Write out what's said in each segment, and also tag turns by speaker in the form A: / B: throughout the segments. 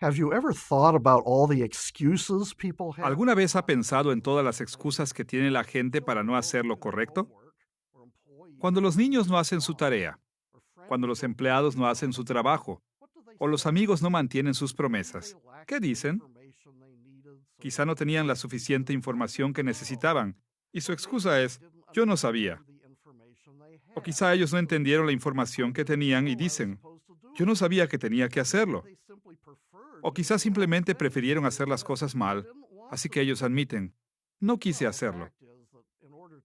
A: Have you ever thought about all the excuses people have?
B: ¿Alguna vez ha pensado en todas las excusas que tiene la gente para no hacer lo correcto? Cuando los niños no hacen su tarea, cuando los empleados no hacen su trabajo, o los amigos no mantienen sus promesas, ¿qué dicen? Quizá no tenían la suficiente información que necesitaban, y su excusa es, yo no sabía. O quizá ellos no entendieron la información que tenían y dicen, yo no sabía que tenía que hacerlo. O quizá simplemente prefirieron hacer las cosas mal, así que ellos admiten, no quise hacerlo.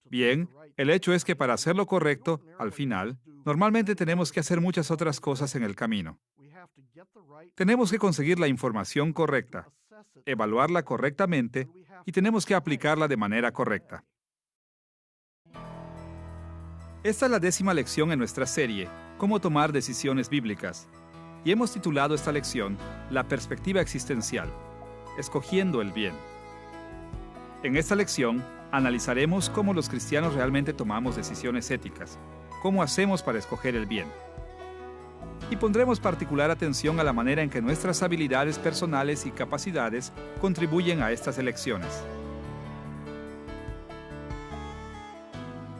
B: Bien, el hecho es que para hacer lo correcto, al final, normalmente tenemos que hacer muchas otras cosas en el camino. Tenemos que conseguir la información correcta, evaluarla correctamente y tenemos que aplicarla de manera correcta. Esta es la 10ª lección en nuestra serie, Cómo tomar decisiones bíblicas. Y hemos titulado esta lección, La perspectiva existencial, escogiendo el bien. En esta lección, analizaremos cómo los cristianos realmente tomamos decisiones éticas, cómo hacemos para escoger el bien. Y pondremos particular atención a la manera en que nuestras habilidades personales y capacidades contribuyen a estas elecciones.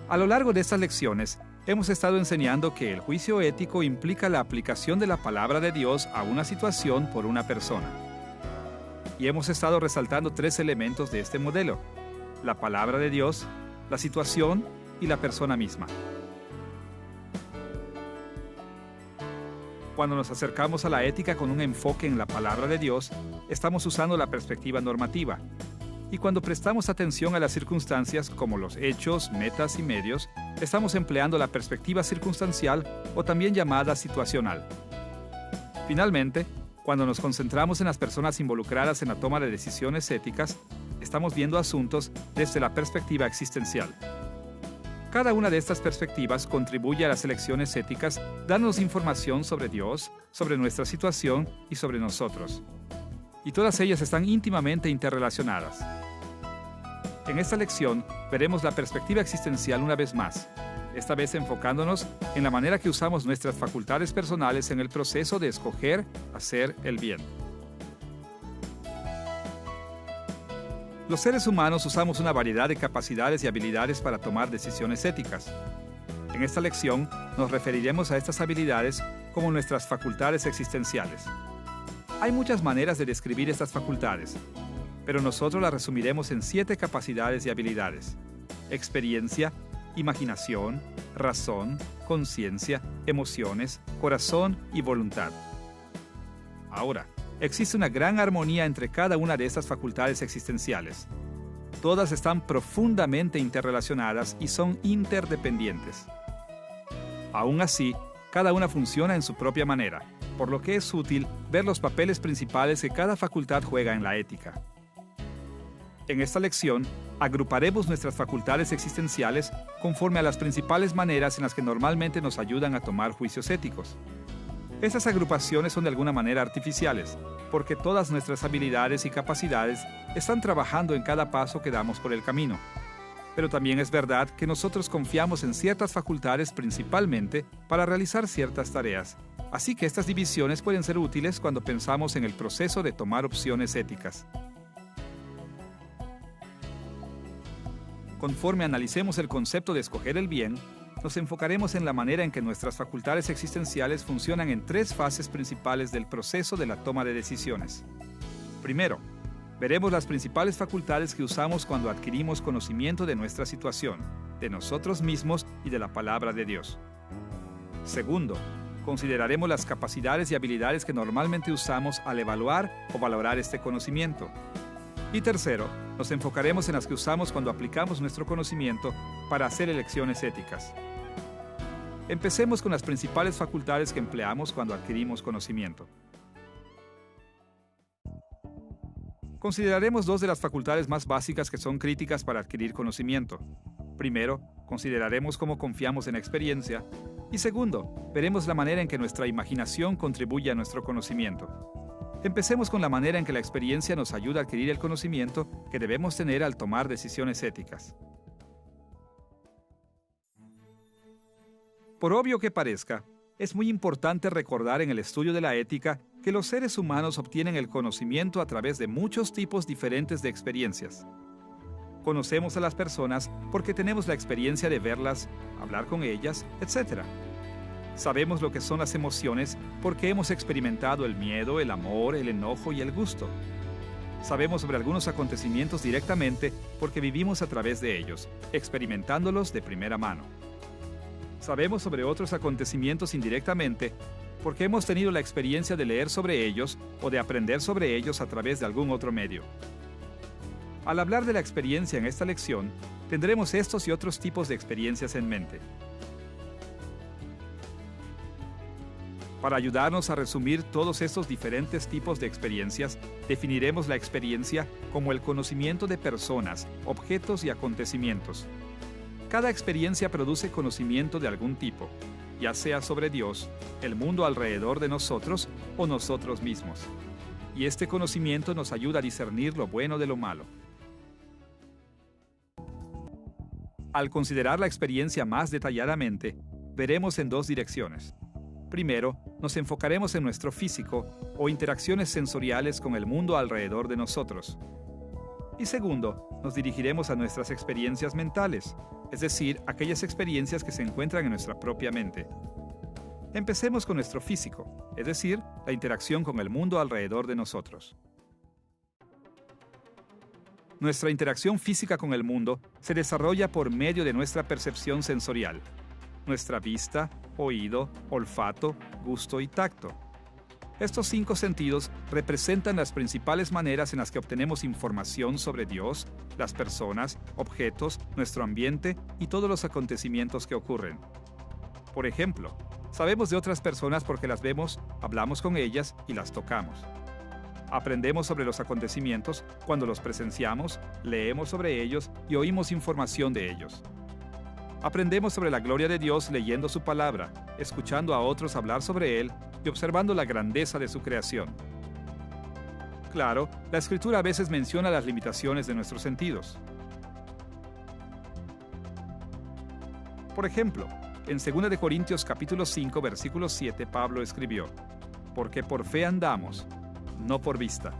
B: A lo largo de estas lecciones, hemos estado enseñando que el juicio ético implica la aplicación de la palabra de Dios a una situación por una persona. Y hemos estado resaltando 3 elementos de este modelo: la palabra de Dios, la situación y la persona misma. Cuando nos acercamos a la ética con un enfoque en la palabra de Dios, estamos usando la perspectiva normativa. Y cuando prestamos atención a las circunstancias, como los hechos, metas y medios, estamos empleando la perspectiva circunstancial o también llamada situacional. Finalmente, cuando nos concentramos en las personas involucradas en la toma de decisiones éticas, estamos viendo asuntos desde la perspectiva existencial. Cada una de estas perspectivas contribuye a las elecciones éticas, dándonos información sobre Dios, sobre nuestra situación y sobre nosotros. Y todas ellas están íntimamente interrelacionadas. En esta lección veremos la perspectiva existencial una vez más, esta vez enfocándonos en la manera que usamos nuestras facultades personales en el proceso de escoger hacer el bien. Los seres humanos usamos una variedad de capacidades y habilidades para tomar decisiones éticas. En esta lección nos referiremos a estas habilidades como nuestras facultades existenciales. Hay muchas maneras de describir estas facultades, pero nosotros las resumiremos en 7 capacidades y habilidades: experiencia, imaginación, razón, conciencia, emociones, corazón y voluntad. Ahora, existe una gran armonía entre cada una de estas facultades existenciales. Todas están profundamente interrelacionadas y son interdependientes. Aún así, cada una funciona en su propia manera, por lo que es útil ver los papeles principales que cada facultad juega en la ética. En esta lección, agruparemos nuestras facultades existenciales conforme a las principales maneras en las que normalmente nos ayudan a tomar juicios éticos. Estas agrupaciones son de alguna manera artificiales, porque todas nuestras habilidades y capacidades están trabajando en cada paso que damos por el camino. Pero también es verdad que nosotros confiamos en ciertas facultades principalmente para realizar ciertas tareas. Así que estas divisiones pueden ser útiles cuando pensamos en el proceso de tomar opciones éticas. Conforme analicemos el concepto de escoger el bien, nos enfocaremos en la manera en que nuestras facultades existenciales funcionan en 3 fases principales del proceso de la toma de decisiones. Primero, veremos las principales facultades que usamos cuando adquirimos conocimiento de nuestra situación, de nosotros mismos y de la palabra de Dios. Segundo, consideraremos las capacidades y habilidades que normalmente usamos al evaluar o valorar este conocimiento. Y tercero, nos enfocaremos en las que usamos cuando aplicamos nuestro conocimiento para hacer elecciones éticas. Empecemos con las principales facultades que empleamos cuando adquirimos conocimiento. Consideraremos 2 de las facultades más básicas que son críticas para adquirir conocimiento. Primero, consideraremos cómo confiamos en la experiencia. Y segundo, veremos la manera en que nuestra imaginación contribuye a nuestro conocimiento. Empecemos con la manera en que la experiencia nos ayuda a adquirir el conocimiento que debemos tener al tomar decisiones éticas. Por obvio que parezca, Es muy importante recordar en el estudio de la ética que los seres humanos obtienen el conocimiento a través de muchos tipos diferentes de experiencias. Conocemos a las personas porque tenemos la experiencia de verlas, hablar con ellas, etc. Sabemos lo que son las emociones porque hemos experimentado el miedo, el amor, el enojo y el gusto. Sabemos sobre algunos acontecimientos directamente porque vivimos a través de ellos, experimentándolos de primera mano. Sabemos sobre otros acontecimientos indirectamente porque hemos tenido la experiencia de leer sobre ellos o de aprender sobre ellos a través de algún otro medio. Al hablar de la experiencia en esta lección, tendremos estos y otros tipos de experiencias en mente. Para ayudarnos a resumir todos estos diferentes tipos de experiencias, definiremos la experiencia como el conocimiento de personas, objetos y acontecimientos. Cada experiencia produce conocimiento de algún tipo, ya sea sobre Dios, el mundo alrededor de nosotros o nosotros mismos. Y este conocimiento nos ayuda a discernir lo bueno de lo malo. Al considerar la experiencia más detalladamente, veremos en dos direcciones. Primero, nos enfocaremos en nuestro físico o interacciones sensoriales con el mundo alrededor de nosotros. Y segundo, nos dirigiremos a nuestras experiencias mentales, es decir, aquellas experiencias que se encuentran en nuestra propia mente. Empecemos con nuestro físico, es decir, la interacción con el mundo alrededor de nosotros. Nuestra interacción física con el mundo se desarrolla por medio de nuestra percepción sensorial, nuestra vista, oído, olfato, gusto y tacto. Estos 5 sentidos representan las principales maneras en las que obtenemos información sobre Dios, las personas, objetos, nuestro ambiente y todos los acontecimientos que ocurren. Por ejemplo, sabemos de otras personas porque las vemos, hablamos con ellas y las tocamos. Aprendemos sobre los acontecimientos cuando los presenciamos, leemos sobre ellos y oímos información de ellos. Aprendemos sobre la gloria de Dios leyendo su palabra, escuchando a otros hablar sobre Él y observando la grandeza de su creación. Claro, la Escritura a veces menciona las limitaciones de nuestros sentidos. Por ejemplo, en 2 de Corintios capítulo 5, versículo 7, Pablo escribió: «Porque por fe andamos, no por vista».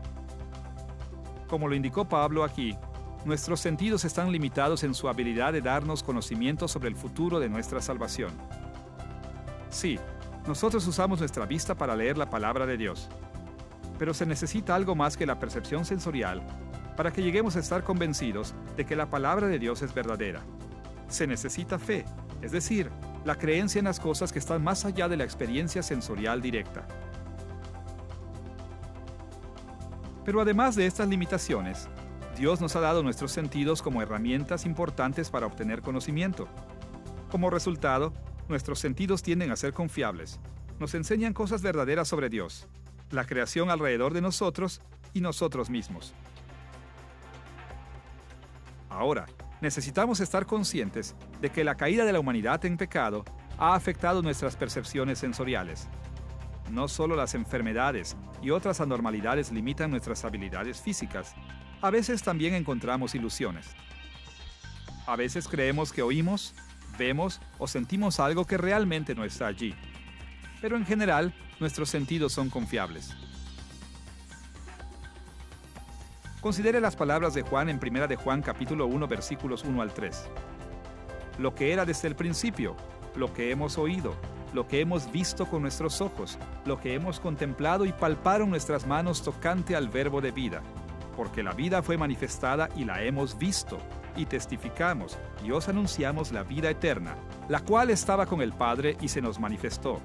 B: Como lo indicó Pablo aquí, nuestros sentidos están limitados en su habilidad de darnos conocimiento sobre el futuro de nuestra salvación. Sí, nosotros usamos nuestra vista para leer la palabra de Dios, pero se necesita algo más que la percepción sensorial para que lleguemos a estar convencidos de que la palabra de Dios es verdadera. Se necesita fe, es decir, la creencia en las cosas que están más allá de la experiencia sensorial directa. Pero además de estas limitaciones, Dios nos ha dado nuestros sentidos como herramientas importantes para obtener conocimiento. Como resultado, nuestros sentidos tienden a ser confiables. Nos enseñan cosas verdaderas sobre Dios, la creación alrededor de nosotros y nosotros mismos. Ahora, necesitamos estar conscientes de que la caída de la humanidad en pecado ha afectado nuestras percepciones sensoriales. No solo las enfermedades y otras anormalidades limitan nuestras habilidades físicas, a veces también encontramos ilusiones. A veces creemos que oímos, vemos o sentimos algo que realmente no está allí. Pero en general, nuestros sentidos son confiables. Considere las palabras de Juan en 1 de Juan capítulo 1 versículos 1 al 3. Lo que era desde el principio, lo que hemos oído, lo que hemos visto con nuestros ojos, lo que hemos contemplado y palparon nuestras manos tocante al verbo de vida. Porque la vida fue manifestada y la hemos visto, y testificamos, y os anunciamos la vida eterna, la cual estaba con el Padre y se nos manifestó.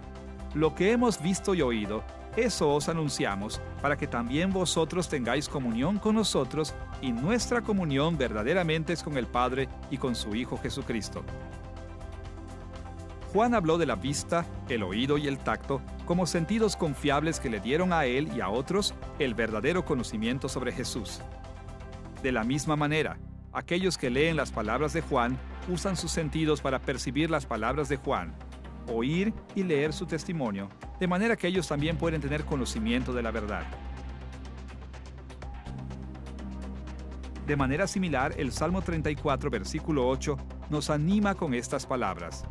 B: Lo que hemos visto y oído, eso os anunciamos, para que también vosotros tengáis comunión con nosotros, y nuestra comunión verdaderamente es con el Padre y con su Hijo Jesucristo. Juan habló de la vista, el oído y el tacto como sentidos confiables que le dieron a él y a otros el verdadero conocimiento sobre Jesús. De la misma manera, aquellos que leen las palabras de Juan usan sus sentidos para percibir las palabras de Juan, oír y leer su testimonio, de manera que ellos también pueden tener conocimiento de la verdad. De manera similar, el Salmo 34, versículo 8, nos anima con estas palabras: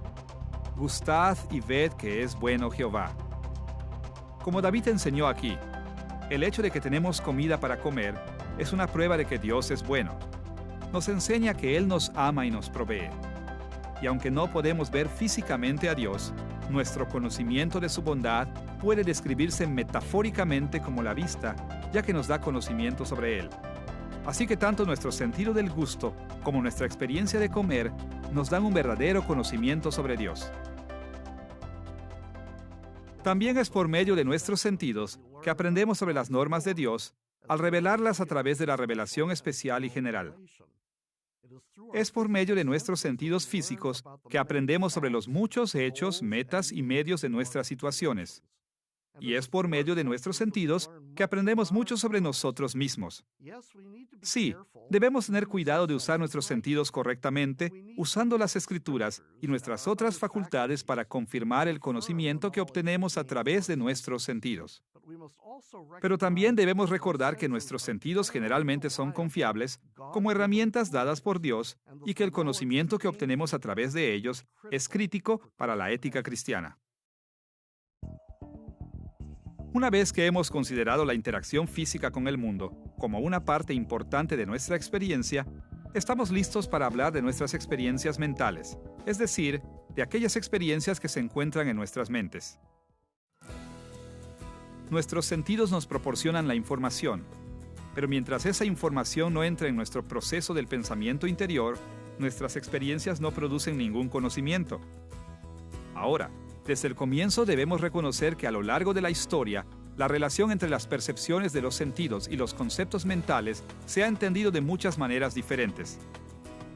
B: Gustad y ved que es bueno Jehová. Como David enseñó aquí, el hecho de que tenemos comida para comer es una prueba de que Dios es bueno. Nos enseña que Él nos ama y nos provee. Y aunque no podemos ver físicamente a Dios, nuestro conocimiento de su bondad puede describirse metafóricamente como la vista, ya que nos da conocimiento sobre Él. Así que tanto nuestro sentido del gusto como nuestra experiencia de comer nos dan un verdadero conocimiento sobre Dios. También es por medio de nuestros sentidos que aprendemos sobre las normas de Dios al revelarlas a través de la revelación especial y general. Es por medio de nuestros sentidos físicos que aprendemos sobre los muchos hechos, metas y medios de nuestras situaciones. Y es por medio de nuestros sentidos que aprendemos mucho sobre nosotros mismos. Sí, debemos tener cuidado de usar nuestros sentidos correctamente, usando las Escrituras y nuestras otras facultades para confirmar el conocimiento que obtenemos a través de nuestros sentidos. Pero también debemos recordar que nuestros sentidos generalmente son confiables como herramientas dadas por Dios y que el conocimiento que obtenemos a través de ellos es crítico para la ética cristiana. Una vez que hemos considerado la interacción física con el mundo como una parte importante de nuestra experiencia, estamos listos para hablar de nuestras experiencias mentales, es decir, de aquellas experiencias que se encuentran en nuestras mentes. Nuestros sentidos nos proporcionan la información, pero mientras esa información no entra en nuestro proceso del pensamiento interior, nuestras experiencias no producen ningún conocimiento. Ahora, desde el comienzo debemos reconocer que a lo largo de la historia, la relación entre las percepciones de los sentidos y los conceptos mentales se ha entendido de muchas maneras diferentes.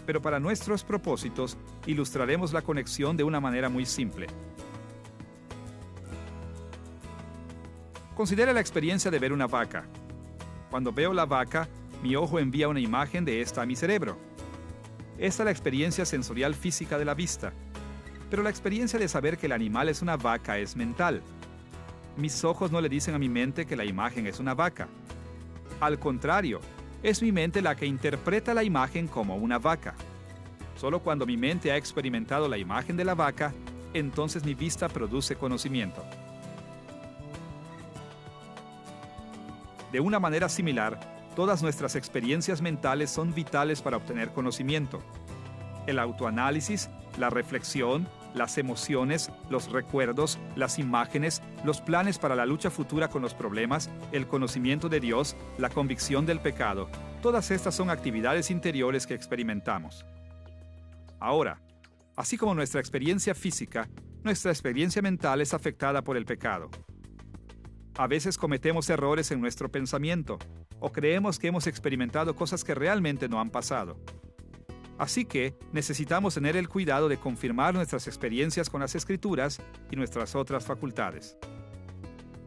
B: Pero para nuestros propósitos, ilustraremos la conexión de una manera muy simple. Considera la experiencia de ver una vaca. Cuando veo la vaca, mi ojo envía una imagen de esta a mi cerebro. Esta es la experiencia sensorial física de la vista. Pero la experiencia de saber que el animal es una vaca es mental. Mis ojos no le dicen a mi mente que la imagen es una vaca. Al contrario, es mi mente la que interpreta la imagen como una vaca. Solo cuando mi mente ha experimentado la imagen de la vaca, entonces mi vista produce conocimiento. De una manera similar, todas nuestras experiencias mentales son vitales para obtener conocimiento. El autoanálisis, la reflexión, las emociones, los recuerdos, las imágenes, los planes para la lucha futura con los problemas, el conocimiento de Dios, la convicción del pecado, todas estas son actividades interiores que experimentamos. Ahora, así como nuestra experiencia física, nuestra experiencia mental es afectada por el pecado. A veces cometemos errores en nuestro pensamiento, o creemos que hemos experimentado cosas que realmente no han pasado. Así que necesitamos tener el cuidado de confirmar nuestras experiencias con las Escrituras y nuestras otras facultades.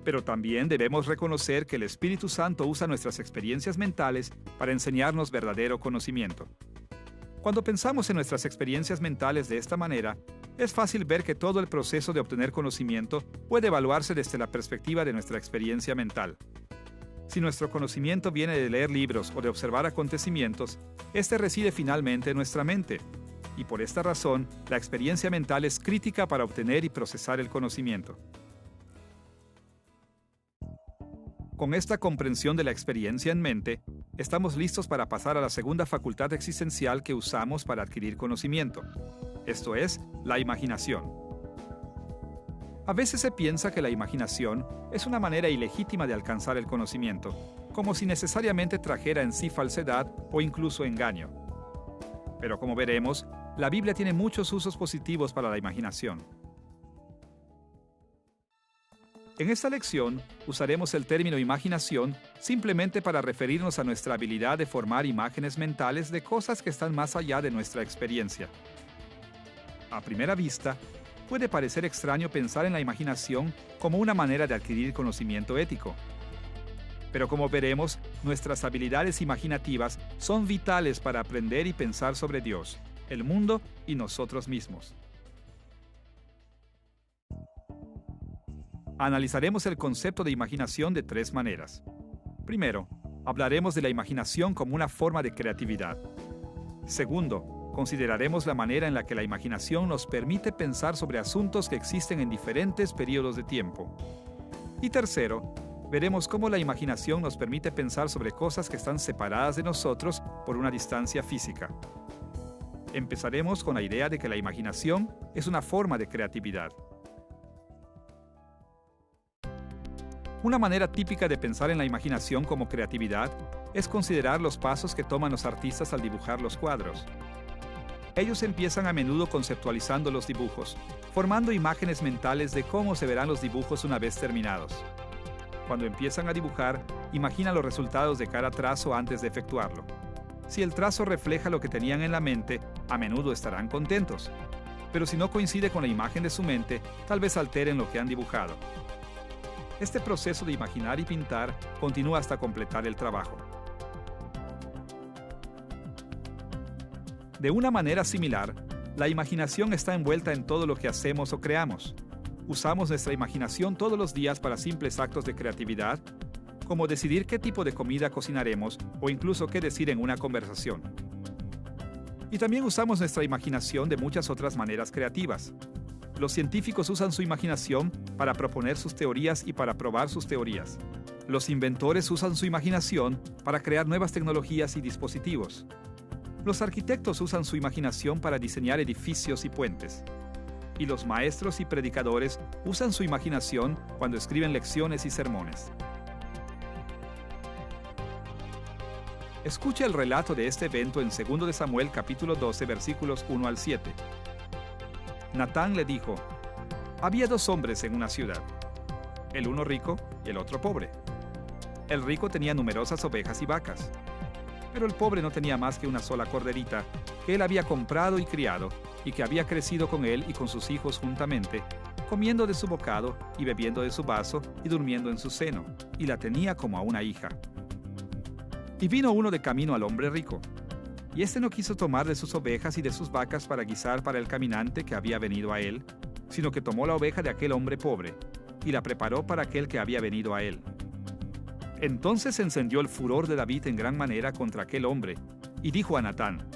B: Pero también debemos reconocer que el Espíritu Santo usa nuestras experiencias mentales para enseñarnos verdadero conocimiento. Cuando pensamos en nuestras experiencias mentales de esta manera, es fácil ver que todo el proceso de obtener conocimiento puede evaluarse desde la perspectiva de nuestra experiencia mental. Si nuestro conocimiento viene de leer libros o de observar acontecimientos, este reside finalmente en nuestra mente. Y por esta razón, la experiencia mental es crítica para obtener y procesar el conocimiento. Con esta comprensión de la experiencia en mente, estamos listos para pasar a la segunda facultad existencial que usamos para adquirir conocimiento. Esto es, la imaginación. A veces se piensa que la imaginación es una manera ilegítima de alcanzar el conocimiento, como si necesariamente trajera en sí falsedad o incluso engaño. Pero como veremos, la Biblia tiene muchos usos positivos para la imaginación. En esta lección usaremos el término imaginación simplemente para referirnos a nuestra habilidad de formar imágenes mentales de cosas que están más allá de nuestra experiencia. A primera vista, puede parecer extraño pensar en la imaginación como una manera de adquirir conocimiento ético. Pero como veremos, nuestras habilidades imaginativas son vitales para aprender y pensar sobre Dios, el mundo y nosotros mismos. Analizaremos el concepto de imaginación de tres maneras. Primero, hablaremos de la imaginación como una forma de creatividad. Segundo, Consideraremos la manera en la que la imaginación nos permite pensar sobre asuntos que existen en diferentes periodos de tiempo. Y tercero, veremos cómo la imaginación nos permite pensar sobre cosas que están separadas de nosotros por una distancia física. Empezaremos con la idea de que la imaginación es una forma de creatividad. Una manera típica de pensar en la imaginación como creatividad es considerar los pasos que toman los artistas al dibujar los cuadros. Ellos empiezan a menudo conceptualizando los dibujos, formando imágenes mentales de cómo se verán los dibujos una vez terminados. Cuando empiezan a dibujar, imaginan los resultados de cada trazo antes de efectuarlo. Si el trazo refleja lo que tenían en la mente, a menudo estarán contentos. Pero si no coincide con la imagen de su mente, tal vez alteren lo que han dibujado. Este proceso de imaginar y pintar continúa hasta completar el trabajo. De una manera similar, la imaginación está envuelta en todo lo que hacemos o creamos. Usamos nuestra imaginación todos los días para simples actos de creatividad, como decidir qué tipo de comida cocinaremos o incluso qué decir en una conversación. Y también usamos nuestra imaginación de muchas otras maneras creativas. Los científicos usan su imaginación para proponer sus teorías y para probar sus teorías. Los inventores usan su imaginación para crear nuevas tecnologías y dispositivos. Los arquitectos usan su imaginación para diseñar edificios y puentes. Y los maestros y predicadores usan su imaginación cuando escriben lecciones y sermones. Escucha el relato de este evento en 2 de Samuel capítulo 12 versículos 1 al 7. Natán le dijo: había 2 hombres en una ciudad, el uno rico y el otro pobre. El rico tenía numerosas ovejas y vacas, pero el pobre no tenía más que una sola corderita que él había comprado y criado y que había crecido con él y con sus hijos juntamente, comiendo de su bocado y bebiendo de su vaso y durmiendo en su seno, y la tenía como a una hija. Y vino uno de camino al hombre rico, y éste no quiso tomar de sus ovejas y de sus vacas para guisar para el caminante que había venido a él, sino que tomó la oveja de aquel hombre pobre, y la preparó para aquel que había venido a él. Entonces se encendió el furor de David en gran manera contra aquel hombre, y dijo a Natán: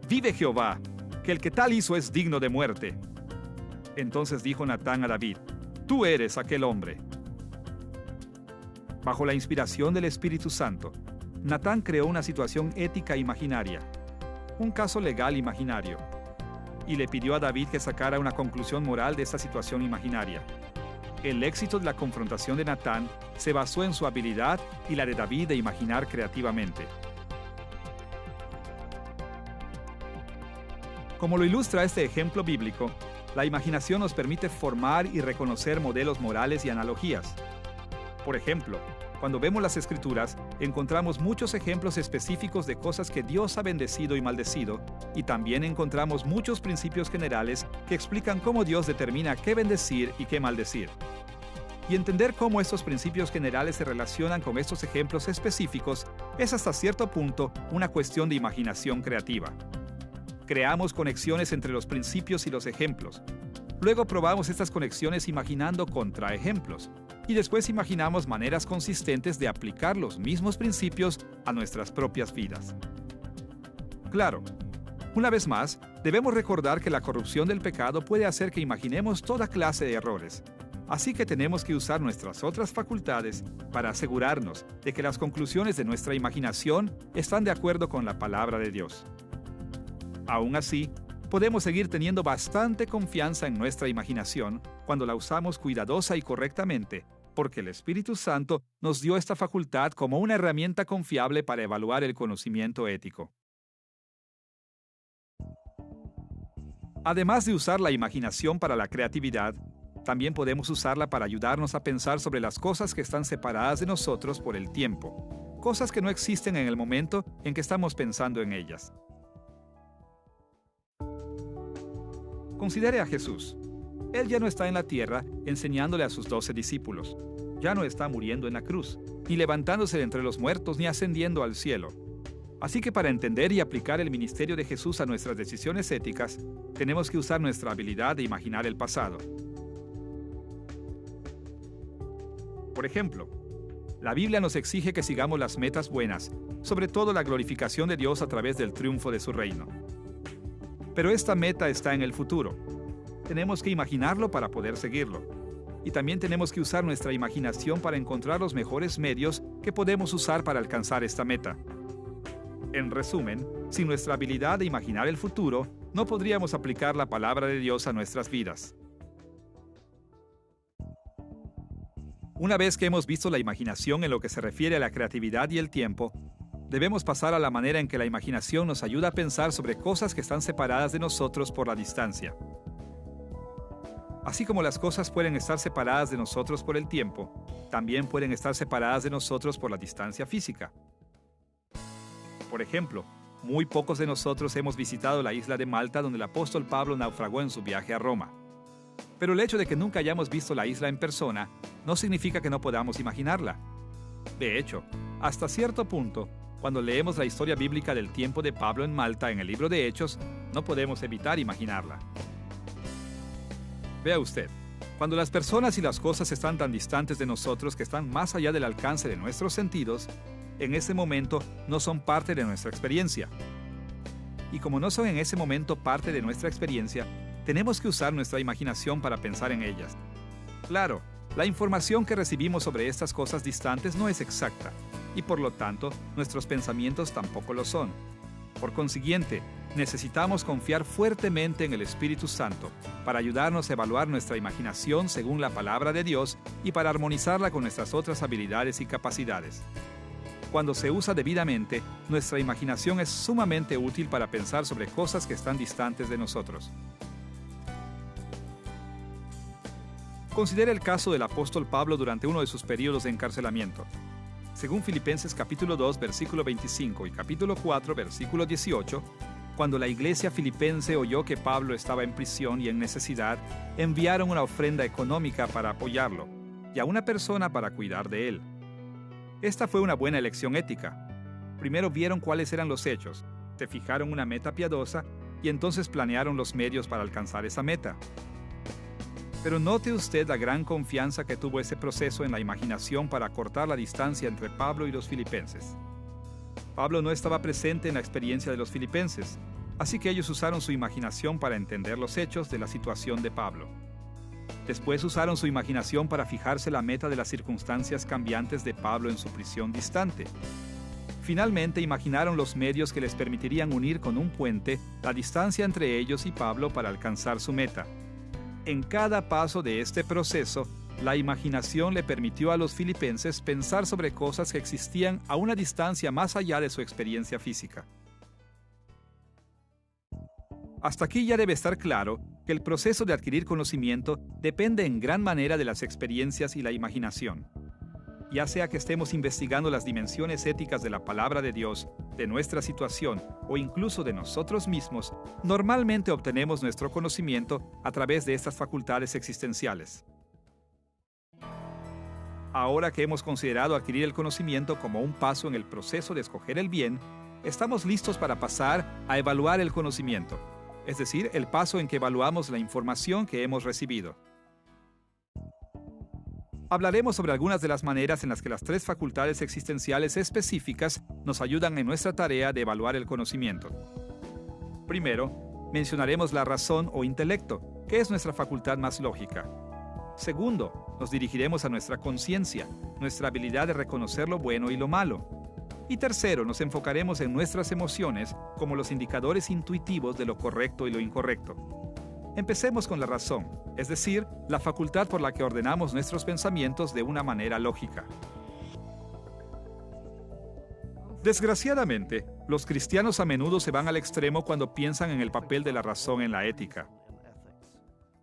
B: «Vive Jehová, que el que tal hizo es digno de muerte». Entonces dijo Natán a David: «Tú eres aquel hombre». Bajo la inspiración del Espíritu Santo, Natán creó una situación ética imaginaria, un caso legal imaginario, y le pidió a David que sacara una conclusión moral de esta situación imaginaria. El éxito de la confrontación de Natán se basó en su habilidad y la de David de imaginar creativamente. Como lo ilustra este ejemplo bíblico, la imaginación nos permite formar y reconocer modelos morales y analogías. Por ejemplo, cuando vemos las Escrituras, encontramos muchos ejemplos específicos de cosas que Dios ha bendecido y maldecido, y también encontramos muchos principios generales que explican cómo Dios determina qué bendecir y qué maldecir. Y entender cómo estos principios generales se relacionan con estos ejemplos específicos es hasta cierto punto una cuestión de imaginación creativa. Creamos conexiones entre los principios y los ejemplos. Luego probamos estas conexiones imaginando contraejemplos. Y después imaginamos maneras consistentes de aplicar los mismos principios a nuestras propias vidas. Claro, una vez más, debemos recordar que la corrupción del pecado puede hacer que imaginemos toda clase de errores. Así que tenemos que usar nuestras otras facultades para asegurarnos de que las conclusiones de nuestra imaginación están de acuerdo con la palabra de Dios. Aún así, podemos seguir teniendo bastante confianza en nuestra imaginación cuando la usamos cuidadosa y correctamente, porque el Espíritu Santo nos dio esta facultad como una herramienta confiable para evaluar el conocimiento ético. Además de usar la imaginación para la creatividad, también podemos usarla para ayudarnos a pensar sobre las cosas que están separadas de nosotros por el tiempo, cosas que no existen en el momento en que estamos pensando en ellas. Considere a Jesús. Él ya no está en la tierra enseñándole a sus 12 discípulos. Ya no está muriendo en la cruz, ni levantándose de entre los muertos, ni ascendiendo al cielo. Así que para entender y aplicar el ministerio de Jesús a nuestras decisiones éticas, tenemos que usar nuestra habilidad de imaginar el pasado. Por ejemplo, la Biblia nos exige que sigamos las metas buenas, sobre todo la glorificación de Dios a través del triunfo de su reino. Pero esta meta está en el futuro. Tenemos que imaginarlo para poder seguirlo. Y también tenemos que usar nuestra imaginación para encontrar los mejores medios que podemos usar para alcanzar esta meta. En resumen, sin nuestra habilidad de imaginar el futuro, no podríamos aplicar la palabra de Dios a nuestras vidas. Una vez que hemos visto la imaginación en lo que se refiere a la creatividad y el tiempo, debemos pasar a la manera en que la imaginación nos ayuda a pensar sobre cosas que están separadas de nosotros por la distancia. Así como las cosas pueden estar separadas de nosotros por el tiempo, también pueden estar separadas de nosotros por la distancia física. Por ejemplo, muy pocos de nosotros hemos visitado la isla de Malta donde el apóstol Pablo naufragó en su viaje a Roma. Pero el hecho de que nunca hayamos visto la isla en persona no significa que no podamos imaginarla. De hecho, hasta cierto punto, cuando leemos la historia bíblica del tiempo de Pablo en Malta en el libro de Hechos, no podemos evitar imaginarla. Vea usted, cuando las personas y las cosas están tan distantes de nosotros que están más allá del alcance de nuestros sentidos, en ese momento no son parte de nuestra experiencia. Y como no son en ese momento parte de nuestra experiencia, tenemos que usar nuestra imaginación para pensar en ellas. Claro, la información que recibimos sobre estas cosas distantes no es exacta, y por lo tanto, nuestros pensamientos tampoco lo son. Por consiguiente, necesitamos confiar fuertemente en el Espíritu Santo para ayudarnos a evaluar nuestra imaginación según la palabra de Dios y para armonizarla con nuestras otras habilidades y capacidades. Cuando se usa debidamente, nuestra imaginación es sumamente útil para pensar sobre cosas que están distantes de nosotros. Considere el caso del apóstol Pablo durante uno de sus periodos de encarcelamiento. Según Filipenses capítulo 2, versículo 25 y capítulo 4, versículo 18, cuando la iglesia filipense oyó que Pablo estaba en prisión y en necesidad, enviaron una ofrenda económica para apoyarlo y a una persona para cuidar de él. Esta fue una buena elección ética. Primero vieron cuáles eran los hechos, se fijaron una meta piadosa y entonces planearon los medios para alcanzar esa meta. Pero note usted la gran confianza que tuvo ese proceso en la imaginación para acortar la distancia entre Pablo y los filipenses. Pablo no estaba presente en la experiencia de los filipenses, así que ellos usaron su imaginación para entender los hechos de la situación de Pablo. Después usaron su imaginación para fijarse la meta de las circunstancias cambiantes de Pablo en su prisión distante. Finalmente imaginaron los medios que les permitirían unir con un puente la distancia entre ellos y Pablo para alcanzar su meta. En cada paso de este proceso, la imaginación le permitió a los filipenses pensar sobre cosas que existían a una distancia más allá de su experiencia física. Hasta aquí ya debe estar claro que el proceso de adquirir conocimiento depende en gran manera de las experiencias y la imaginación. Ya sea que estemos investigando las dimensiones éticas de la palabra de Dios, de nuestra situación o incluso de nosotros mismos, normalmente obtenemos nuestro conocimiento a través de estas facultades existenciales. Ahora que hemos considerado adquirir el conocimiento como un paso en el proceso de escoger el bien, estamos listos para pasar a evaluar el conocimiento, es decir, el paso en que evaluamos la información que hemos recibido. Hablaremos sobre algunas de las maneras en las que las tres facultades existenciales específicas nos ayudan en nuestra tarea de evaluar el conocimiento. Primero, mencionaremos la razón o intelecto, que es nuestra facultad más lógica. Segundo, nos dirigiremos a nuestra conciencia, nuestra habilidad de reconocer lo bueno y lo malo. Y tercero, nos enfocaremos en nuestras emociones como los indicadores intuitivos de lo correcto y lo incorrecto. Empecemos con la razón, es decir, la facultad por la que ordenamos nuestros pensamientos de una manera lógica. Desgraciadamente, los cristianos a menudo se van al extremo cuando piensan en el papel de la razón en la ética.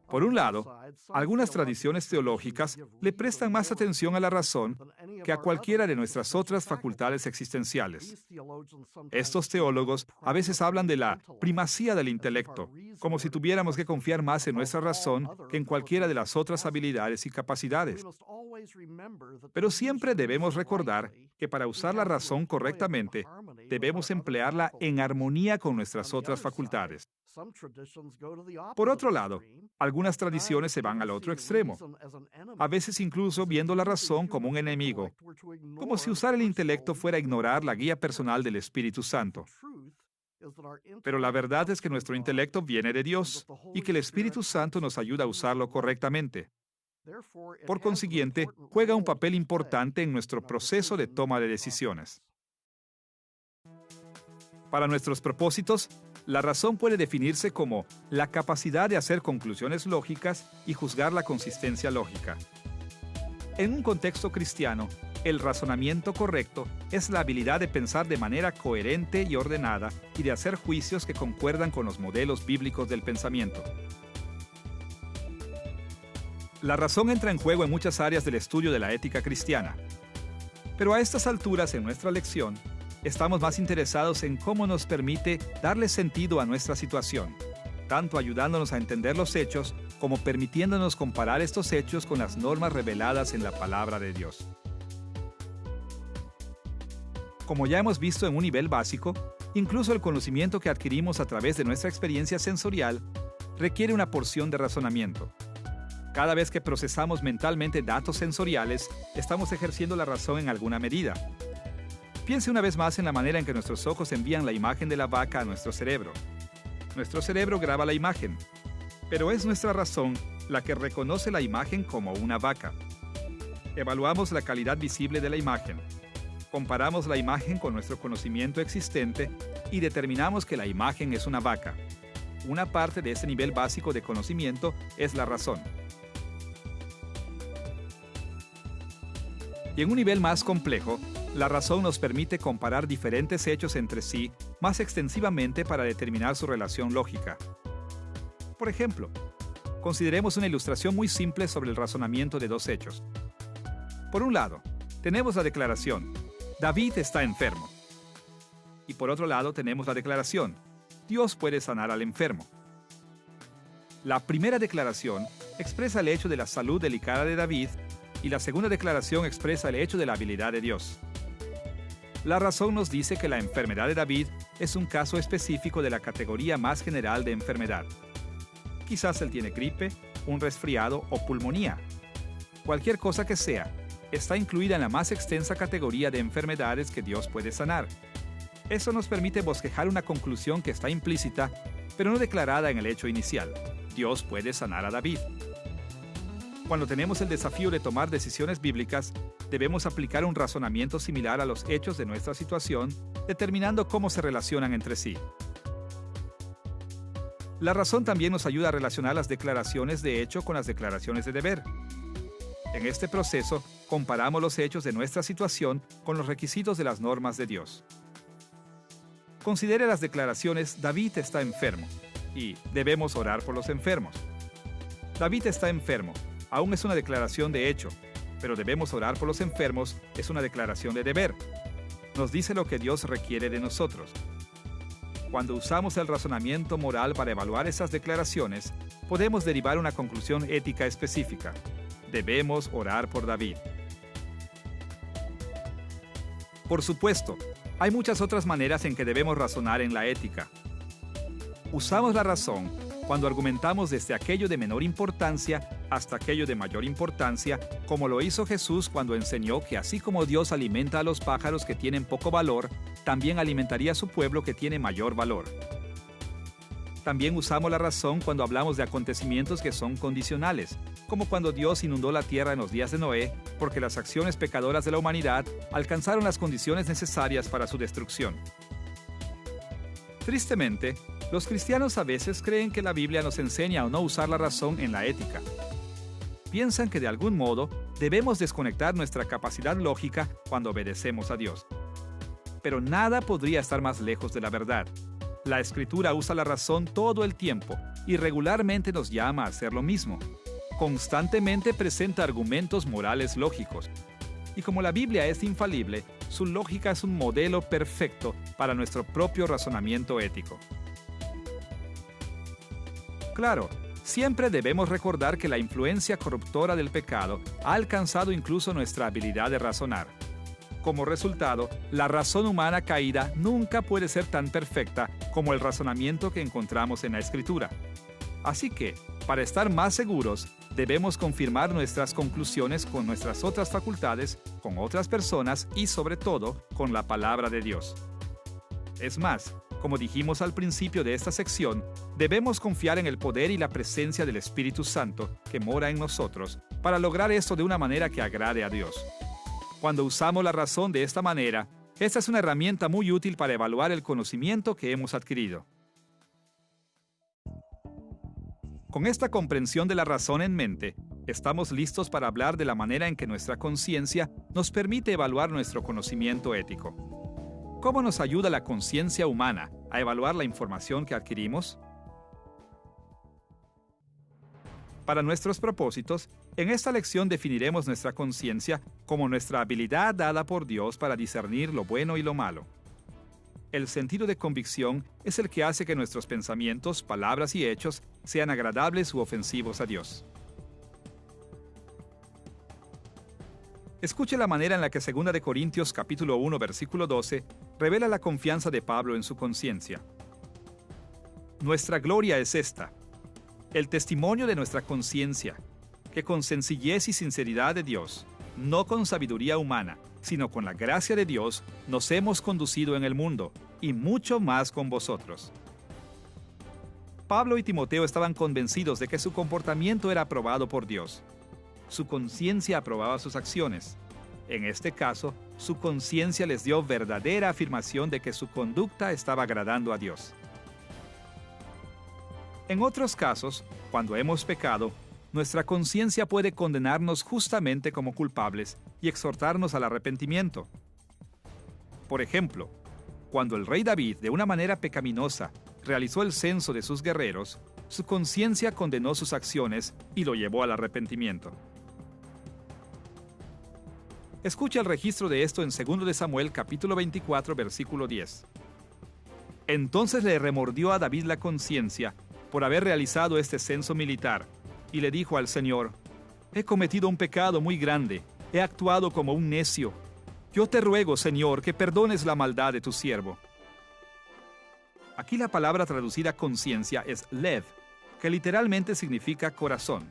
B: Por un lado, algunas tradiciones teológicas le prestan más atención a la razón que a cualquiera de nuestras otras facultades existenciales. Estos teólogos a veces hablan de la primacía del intelecto, como si tuviéramos que confiar más en nuestra razón que en cualquiera de las otras habilidades y capacidades. Pero siempre debemos recordar que para usar la razón correctamente, debemos emplearla en armonía con nuestras otras facultades. Por otro lado, algunas tradiciones se van al otro extremo, a veces incluso viendo la razón como un enemigo, como si usar el intelecto fuera ignorar la guía personal del Espíritu Santo. Pero la verdad es que nuestro intelecto viene de Dios y que el Espíritu Santo nos ayuda a usarlo correctamente. Por consiguiente, juega un papel importante en nuestro proceso de toma de decisiones. Para nuestros propósitos, la razón puede definirse como la capacidad de hacer conclusiones lógicas y juzgar la consistencia lógica. En un contexto cristiano, el razonamiento correcto es la habilidad de pensar de manera coherente y ordenada y de hacer juicios que concuerdan con los modelos bíblicos del pensamiento. La razón entra en juego en muchas áreas del estudio de la ética cristiana. Pero a estas alturas en nuestra lección, estamos más interesados en cómo nos permite darle sentido a nuestra situación, tanto ayudándonos a entender los hechos como permitiéndonos comparar estos hechos con las normas reveladas en la palabra de Dios. Como ya hemos visto en un nivel básico, incluso el conocimiento que adquirimos a través de nuestra experiencia sensorial requiere una porción de razonamiento. Cada vez que procesamos mentalmente datos sensoriales, estamos ejerciendo la razón en alguna medida. Piense una vez más en la manera en que nuestros ojos envían la imagen de la vaca a nuestro cerebro. Nuestro cerebro graba la imagen, pero es nuestra razón la que reconoce la imagen como una vaca. Evaluamos la calidad visible de la imagen. Comparamos la imagen con nuestro conocimiento existente y determinamos que la imagen es una vaca. Una parte de ese nivel básico de conocimiento es la razón. Y en un nivel más complejo, la razón nos permite comparar diferentes hechos entre sí más extensivamente para determinar su relación lógica. Por ejemplo, consideremos una ilustración muy simple sobre el razonamiento de dos hechos. Por un lado, tenemos la declaración, David está enfermo. Y por otro lado tenemos la declaración, Dios puede sanar al enfermo. La primera declaración expresa el hecho de la salud delicada de David y la segunda declaración expresa el hecho de la habilidad de Dios. La razón nos dice que la enfermedad de David es un caso específico de la categoría más general de enfermedad. Quizás él tiene gripe, un resfriado o pulmonía. Cualquier cosa que sea, está incluida en la más extensa categoría de enfermedades que Dios puede sanar. Eso nos permite bosquejar una conclusión que está implícita, pero no declarada en el hecho inicial. Dios puede sanar a David. Cuando tenemos el desafío de tomar decisiones bíblicas, debemos aplicar un razonamiento similar a los hechos de nuestra situación, determinando cómo se relacionan entre sí. La razón también nos ayuda a relacionar las declaraciones de hecho con las declaraciones de deber. En este proceso, comparamos los hechos de nuestra situación con los requisitos de las normas de Dios. Considere las declaraciones David está enfermo y debemos orar por los enfermos. David está enfermo. Aún es una declaración de hecho, pero debemos orar por los enfermos es una declaración de deber. Nos dice lo que Dios requiere de nosotros. Cuando usamos el razonamiento moral para evaluar esas declaraciones, podemos derivar una conclusión ética específica. Debemos orar por David. Por supuesto, hay muchas otras maneras en que debemos razonar en la ética. Usamos la razón cuando argumentamos desde aquello de menor importancia hasta aquello de mayor importancia, como lo hizo Jesús cuando enseñó que así como Dios alimenta a los pájaros que tienen poco valor, también alimentaría a su pueblo que tiene mayor valor. También usamos la razón cuando hablamos de acontecimientos que son condicionales, como cuando Dios inundó la tierra en los días de Noé, porque las acciones pecadoras de la humanidad alcanzaron las condiciones necesarias para su destrucción. Tristemente, los cristianos a veces creen que la Biblia nos enseña a no usar la razón en la ética. Piensan que de algún modo debemos desconectar nuestra capacidad lógica cuando obedecemos a Dios. Pero nada podría estar más lejos de la verdad. La Escritura usa la razón todo el tiempo y regularmente nos llama a hacer lo mismo. Constantemente presenta argumentos morales lógicos. Y como la Biblia es infalible, su lógica es un modelo perfecto para nuestro propio razonamiento ético. Claro, siempre debemos recordar que la influencia corruptora del pecado ha alcanzado incluso nuestra habilidad de razonar. Como resultado, la razón humana caída nunca puede ser tan perfecta como el razonamiento que encontramos en la Escritura. Así que, para estar más seguros, debemos confirmar nuestras conclusiones con nuestras otras facultades, con otras personas y, sobre todo, con la palabra de Dios. Es más, Como dijimos al principio de esta sección, debemos confiar en el poder y la presencia del Espíritu Santo que mora en nosotros para lograr esto de una manera que agrade a Dios. Cuando usamos la razón de esta manera, esta es una herramienta muy útil para evaluar el conocimiento que hemos adquirido. Con esta comprensión de la razón en mente, estamos listos para hablar de la manera en que nuestra conciencia nos permite evaluar nuestro conocimiento ético. ¿Cómo nos ayuda la conciencia humana a evaluar la información que adquirimos? Para nuestros propósitos, en esta lección definiremos nuestra conciencia como nuestra habilidad dada por Dios para discernir lo bueno y lo malo. El sentido de convicción es el que hace que nuestros pensamientos, palabras y hechos sean agradables u ofensivos a Dios. Escuche la manera en la que 2 de Corintios capítulo 1 versículo 12 revela la confianza de Pablo en su conciencia. Nuestra gloria es esta, el testimonio de nuestra conciencia, que con sencillez y sinceridad de Dios, no con sabiduría humana, sino con la gracia de Dios, nos hemos conducido en el mundo, y mucho más con vosotros. Pablo y Timoteo estaban convencidos de que su comportamiento era aprobado por Dios. Su conciencia aprobaba sus acciones. En este caso, su conciencia les dio verdadera afirmación de que su conducta estaba agradando a Dios. En otros casos, cuando hemos pecado, nuestra conciencia puede condenarnos justamente como culpables y exhortarnos al arrepentimiento. Por ejemplo, cuando el rey David, de una manera pecaminosa, realizó el censo de sus guerreros, su conciencia condenó sus acciones y lo llevó al arrepentimiento. Escucha el registro de esto en 2 de Samuel capítulo 24 versículo 10. Entonces le remordió a David la conciencia por haber realizado este censo militar, y le dijo al Señor: he cometido un pecado muy grande, he actuado como un necio. Yo te ruego, Señor, que perdones la maldad de tu siervo. Aquí la palabra traducida conciencia es lev, que literalmente significa corazón.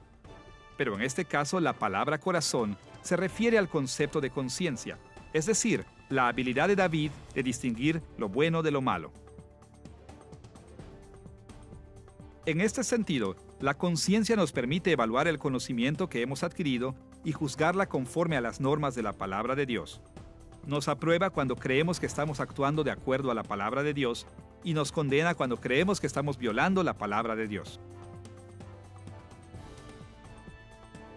B: Pero en este caso la palabra corazón se refiere al concepto de conciencia, es decir, la habilidad de David de distinguir lo bueno de lo malo. En este sentido, la conciencia nos permite evaluar el conocimiento que hemos adquirido y juzgarla conforme a las normas de la palabra de Dios. Nos aprueba cuando creemos que estamos actuando de acuerdo a la palabra de Dios y nos condena cuando creemos que estamos violando la palabra de Dios.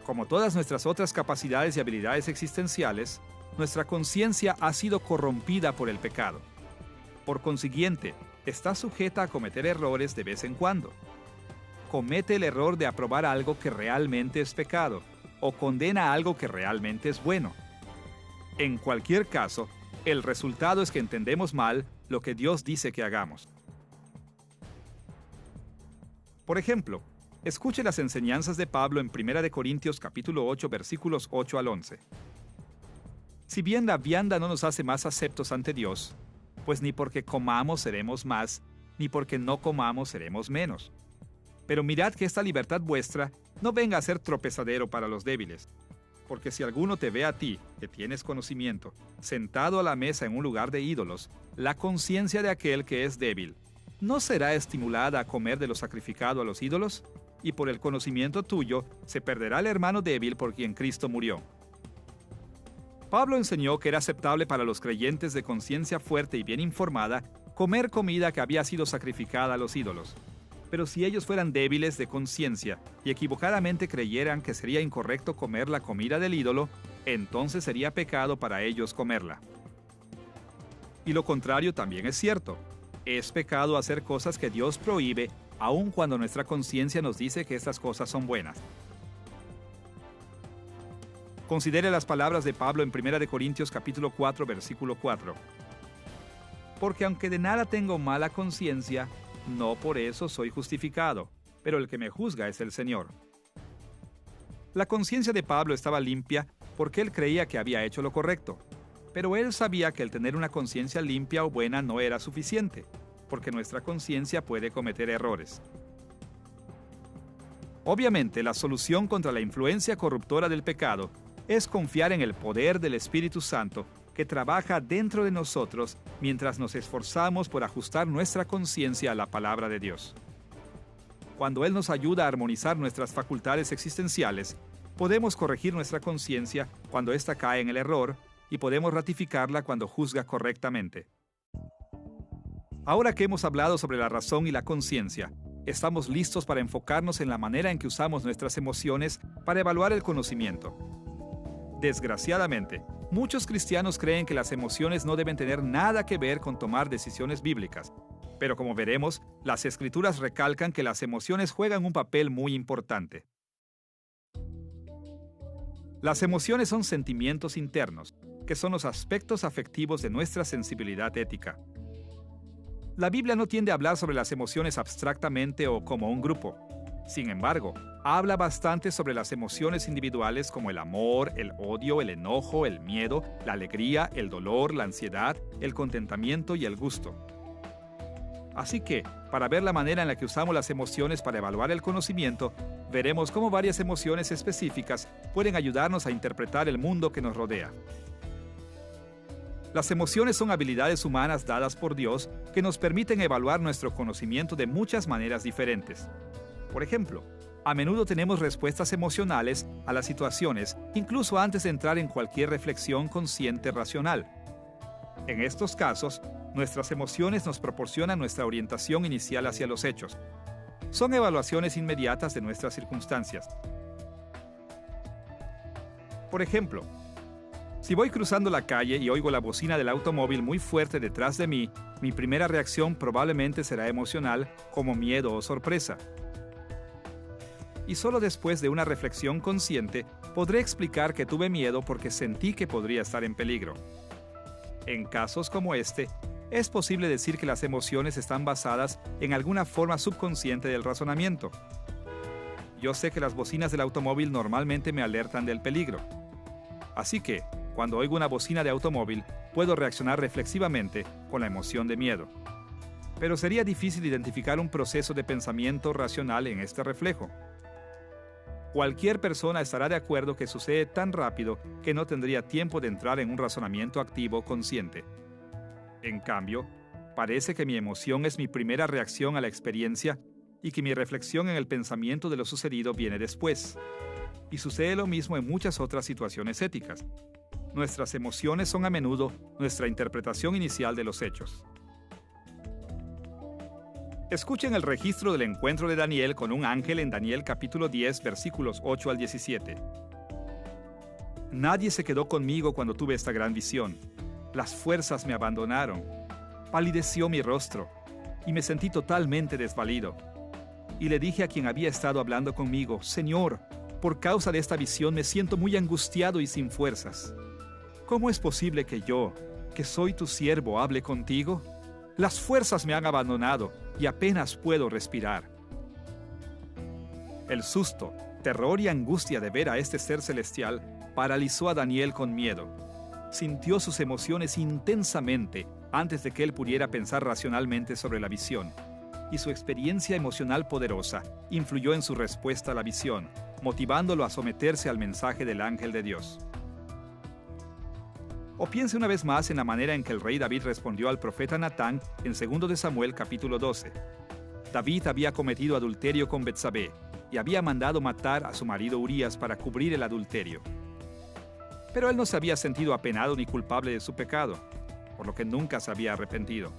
B: Como todas nuestras otras capacidades y habilidades existenciales, nuestra conciencia ha sido corrompida por el pecado. Por consiguiente, está sujeta a cometer errores de vez en cuando. Comete el error de aprobar algo que realmente es pecado, o condena algo que realmente es bueno. En cualquier caso, el resultado es que entendemos mal lo que Dios dice que hagamos. Por ejemplo, escuche las enseñanzas de Pablo en 1 de Corintios capítulo 8 versículos 8 al 11. Si bien la vianda no nos hace más aceptos ante Dios, pues ni porque comamos seremos más, ni porque no comamos seremos menos. Pero mirad que esta libertad vuestra no venga a ser tropezadero para los débiles. Porque si alguno te ve a ti, que tienes conocimiento, sentado a la mesa en un lugar de ídolos, la conciencia de aquel que es débil, ¿no será estimulada a comer de lo sacrificado a los ídolos? Y por el conocimiento tuyo, se perderá el hermano débil por quien Cristo murió. Pablo enseñó que era aceptable para los creyentes de conciencia fuerte y bien informada comer comida que había sido sacrificada a los ídolos. Pero si ellos fueran débiles de conciencia y equivocadamente creyeran que sería incorrecto comer la comida del ídolo, entonces sería pecado para ellos comerla. Y lo contrario también es cierto. Es pecado hacer cosas que Dios prohíbe, aun cuando nuestra conciencia nos dice que estas cosas son buenas. Considere las palabras de Pablo en 1 de Corintios capítulo 4, versículo 4. Porque aunque de nada tengo mala conciencia, no por eso soy justificado, pero el que me juzga es el Señor. La conciencia de Pablo estaba limpia porque él creía que había hecho lo correcto, pero él sabía que el tener una conciencia limpia o buena no era suficiente, porque nuestra conciencia puede cometer errores. Obviamente, la solución contra la influencia corruptora del pecado es confiar en el poder del Espíritu Santo, que trabaja dentro de nosotros mientras nos esforzamos por ajustar nuestra conciencia a la palabra de Dios. Cuando Él nos ayuda a armonizar nuestras facultades existenciales, podemos corregir nuestra conciencia cuando ésta cae en el error y podemos ratificarla cuando juzga correctamente. Ahora que hemos hablado sobre la razón y la conciencia, estamos listos para enfocarnos en la manera en que usamos nuestras emociones para evaluar el conocimiento. Desgraciadamente, muchos cristianos creen que las emociones no deben tener nada que ver con tomar decisiones bíblicas, pero como veremos, las Escrituras recalcan que las emociones juegan un papel muy importante. Las emociones son sentimientos internos, que son los aspectos afectivos de nuestra sensibilidad ética. La Biblia no tiende a hablar sobre las emociones abstractamente o como un grupo. Sin embargo, habla bastante sobre las emociones individuales como el amor, el odio, el enojo, el miedo, la alegría, el dolor, la ansiedad, el contentamiento y el gusto. Así que, para ver la manera en la que usamos las emociones para evaluar el conocimiento, veremos cómo varias emociones específicas pueden ayudarnos a interpretar el mundo que nos rodea. Las emociones son habilidades humanas dadas por Dios que nos permiten evaluar nuestro conocimiento de muchas maneras diferentes. Por ejemplo, a menudo tenemos respuestas emocionales a las situaciones, incluso antes de entrar en cualquier reflexión consciente racional. En estos casos, nuestras emociones nos proporcionan nuestra orientación inicial hacia los hechos. Son evaluaciones inmediatas de nuestras circunstancias. Por ejemplo, si voy cruzando la calle y oigo la bocina del automóvil muy fuerte detrás de mí, mi primera reacción probablemente será emocional, como miedo o sorpresa. Y solo después de una reflexión consciente, podré explicar que tuve miedo porque sentí que podría estar en peligro. En casos como este, es posible decir que las emociones están basadas en alguna forma subconsciente del razonamiento. Yo sé que las bocinas del automóvil normalmente me alertan del peligro. Así que, cuando oigo una bocina de automóvil, puedo reaccionar reflexivamente con la emoción de miedo. Pero sería difícil identificar un proceso de pensamiento racional en este reflejo. Cualquier persona estará de acuerdo que sucede tan rápido que no tendría tiempo de entrar en un razonamiento activo consciente. En cambio, parece que mi emoción es mi primera reacción a la experiencia y que mi reflexión en el pensamiento de lo sucedido viene después. Y sucede lo mismo en muchas otras situaciones éticas. Nuestras emociones son a menudo nuestra interpretación inicial de los hechos. Escuchen el registro del encuentro de Daniel con un ángel en Daniel capítulo 10, versículos 8 al 17. Nadie se quedó conmigo cuando tuve esta gran visión. Las fuerzas me abandonaron. Palideció mi rostro y me sentí totalmente desvalido. Y le dije a quien había estado hablando conmigo, Señor, por causa de esta visión me siento muy angustiado y sin fuerzas. ¿Cómo es posible que yo, que soy tu siervo, hable contigo? Las fuerzas me han abandonado y apenas puedo respirar. El susto, terror y angustia de ver a este ser celestial paralizó a Daniel con miedo. Sintió sus emociones intensamente antes de que él pudiera pensar racionalmente sobre la visión. Y su experiencia emocional poderosa influyó en su respuesta a la visión, motivándolo a someterse al mensaje del ángel de Dios. O piense una vez más en la manera en que el rey David respondió al profeta Natán en 2 de Samuel capítulo 12. David había cometido adulterio con Betsabé y había mandado matar a su marido Urías para cubrir el adulterio. Pero él no se había sentido apenado ni culpable de su pecado, por lo que nunca se había arrepentido.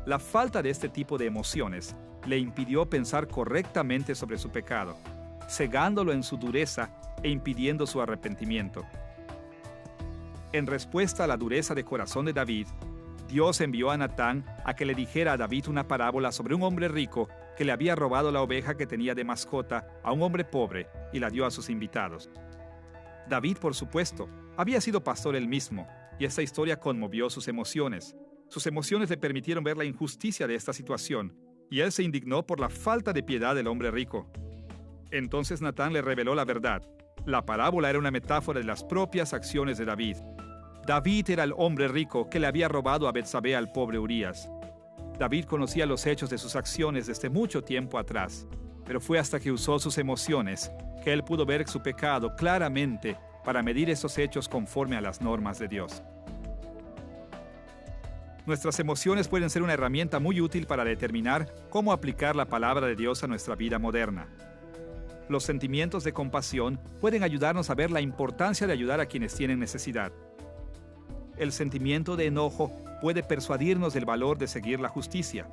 B: La falta de este tipo de emociones le impidió pensar correctamente sobre su pecado, cegándolo en su dureza e impidiendo su arrepentimiento. En respuesta a la dureza de corazón de David, Dios envió a Natán a que le dijera a David una parábola sobre un hombre rico que le había robado la oveja que tenía de mascota a un hombre pobre y la dio a sus invitados. David, por supuesto, había sido pastor él mismo, y esta historia conmovió sus emociones. Sus emociones le permitieron ver la injusticia de esta situación, y él se indignó por la falta de piedad del hombre rico. Entonces Natán le reveló la verdad. La parábola era una metáfora de las propias acciones de David. David era el hombre rico que le había robado a Betsabé al pobre Urías. David conocía los hechos de sus acciones desde mucho tiempo atrás, pero fue hasta que usó sus emociones que él pudo ver su pecado claramente para medir esos hechos conforme a las normas de Dios. Nuestras emociones pueden ser una herramienta muy útil para determinar cómo aplicar la palabra de Dios a nuestra vida moderna. Los sentimientos de compasión pueden ayudarnos a ver la importancia de ayudar a quienes tienen necesidad. El sentimiento de enojo puede persuadirnos del valor de seguir la justicia.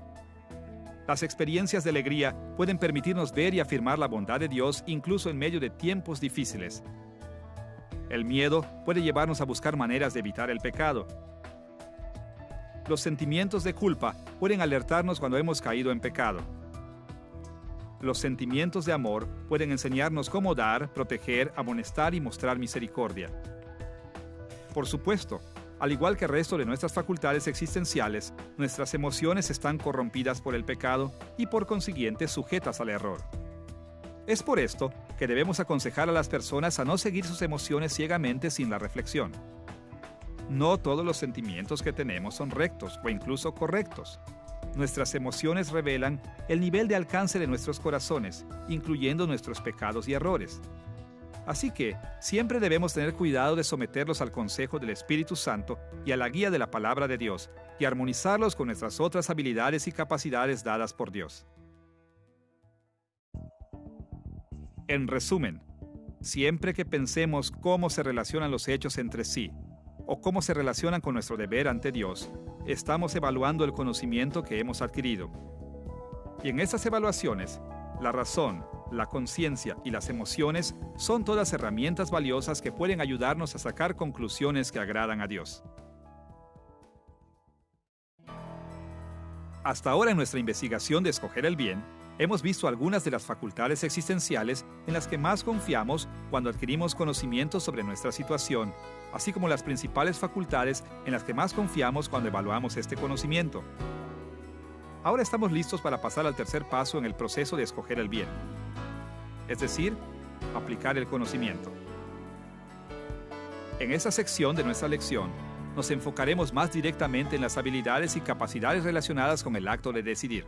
B: Las experiencias de alegría pueden permitirnos ver y afirmar la bondad de Dios incluso en medio de tiempos difíciles. El miedo puede llevarnos a buscar maneras de evitar el pecado. Los sentimientos de culpa pueden alertarnos cuando hemos caído en pecado. Los sentimientos de amor pueden enseñarnos cómo dar, proteger, amonestar y mostrar misericordia. Por supuesto, al igual que el resto de nuestras facultades existenciales, nuestras emociones están corrompidas por el pecado y por consiguiente sujetas al error. Es por esto que debemos aconsejar a las personas a no seguir sus emociones ciegamente sin la reflexión. No todos los sentimientos que tenemos son rectos o incluso correctos. Nuestras emociones revelan el nivel de alcance de nuestros corazones, incluyendo nuestros pecados y errores. Así que siempre debemos tener cuidado de someterlos al consejo del Espíritu Santo y a la guía de la palabra de Dios, y armonizarlos con nuestras otras habilidades y capacidades dadas por Dios. En resumen, siempre que pensemos cómo se relacionan los hechos entre sí, o cómo se relacionan con nuestro deber ante Dios, estamos evaluando el conocimiento que hemos adquirido. Y en estas evaluaciones, la razón, la conciencia y las emociones son todas herramientas valiosas que pueden ayudarnos a sacar conclusiones que agradan a Dios. Hasta ahora en nuestra investigación de escoger el bien, hemos visto algunas de las facultades existenciales en las que más confiamos cuando adquirimos conocimiento sobre nuestra situación, así como las principales facultades en las que más confiamos cuando evaluamos este conocimiento. Ahora estamos listos para pasar al tercer paso en el proceso de escoger el bien, es decir, aplicar el conocimiento. En esta sección de nuestra lección, nos enfocaremos más directamente en las habilidades y capacidades relacionadas con el acto de decidir.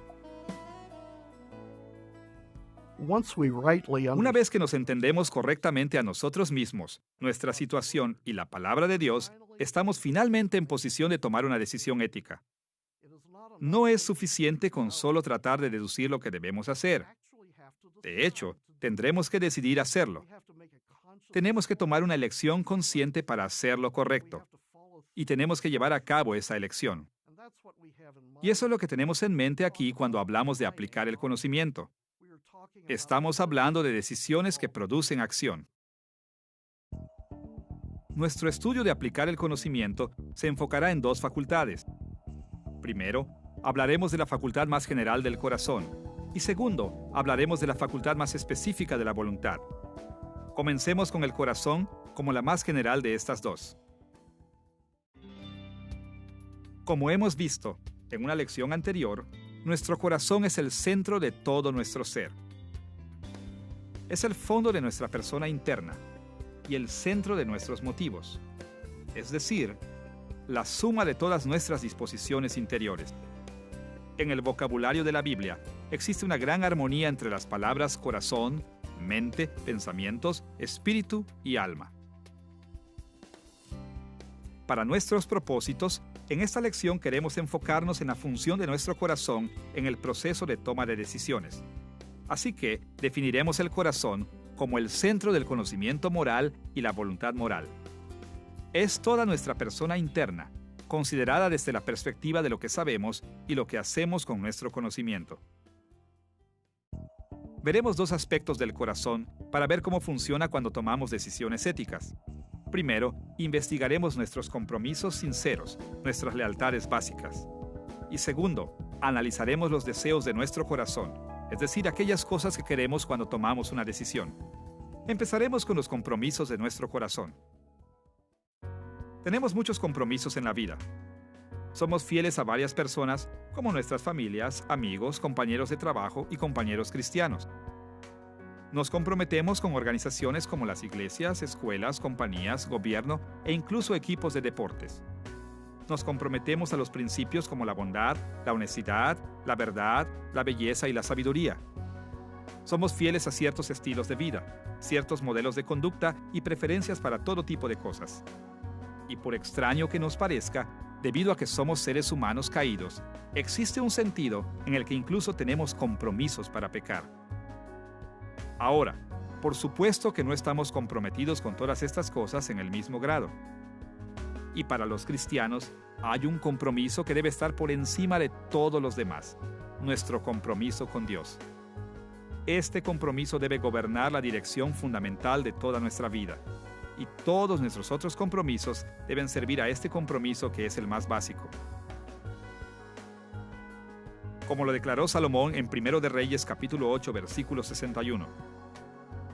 B: Una vez que nos entendemos correctamente a nosotros mismos, nuestra situación y la palabra de Dios, estamos finalmente en posición de tomar una decisión ética. No es suficiente con solo tratar de deducir lo que debemos hacer. De hecho, tendremos que decidir hacerlo. Tenemos que tomar una elección consciente para hacer lo correcto. Y tenemos que llevar a cabo esa elección. Y eso es lo que tenemos en mente aquí cuando hablamos de aplicar el conocimiento. Estamos hablando de decisiones que producen acción. Nuestro estudio de aplicar el conocimiento se enfocará en dos facultades. Primero, hablaremos de la facultad más general del corazón. Y segundo, hablaremos de la facultad más específica de la voluntad. Comencemos con el corazón como la más general de estas dos. Como hemos visto en una lección anterior, nuestro corazón es el centro de todo nuestro ser. Es el fondo de nuestra persona interna y el centro de nuestros motivos, es decir, la suma de todas nuestras disposiciones interiores. En el vocabulario de la Biblia existe una gran armonía entre las palabras corazón, mente, pensamientos, espíritu y alma. Para nuestros propósitos, en esta lección queremos enfocarnos en la función de nuestro corazón en el proceso de toma de decisiones. Así que definiremos el corazón como el centro del conocimiento moral y la voluntad moral. Es toda nuestra persona interna, considerada desde la perspectiva de lo que sabemos y lo que hacemos con nuestro conocimiento. Veremos dos aspectos del corazón para ver cómo funciona cuando tomamos decisiones éticas. Primero, investigaremos nuestros compromisos sinceros, nuestras lealtades básicas. Y segundo, analizaremos los deseos de nuestro corazón, es decir, aquellas cosas que queremos cuando tomamos una decisión. Empezaremos con los compromisos de nuestro corazón. Tenemos muchos compromisos en la vida. Somos fieles a varias personas, como nuestras familias, amigos, compañeros de trabajo y compañeros cristianos. Nos comprometemos con organizaciones como las iglesias, escuelas, compañías, gobierno e incluso equipos de deportes. Nos comprometemos a los principios como la bondad, la honestidad, la verdad, la belleza y la sabiduría. Somos fieles a ciertos estilos de vida, ciertos modelos de conducta y preferencias para todo tipo de cosas. Y por extraño que nos parezca, Debido a que somos seres humanos caídos, existe un sentido en el que incluso tenemos compromisos para pecar. Ahora, por supuesto que no estamos comprometidos con todas estas cosas en el mismo grado. Y para los cristianos, hay un compromiso que debe estar por encima de todos los demás: nuestro compromiso con Dios. Este compromiso debe gobernar la dirección fundamental de toda nuestra vida, y todos nuestros otros compromisos deben servir a este compromiso que es el más básico. Como lo declaró Salomón en 1 de Reyes capítulo 8, versículo 61.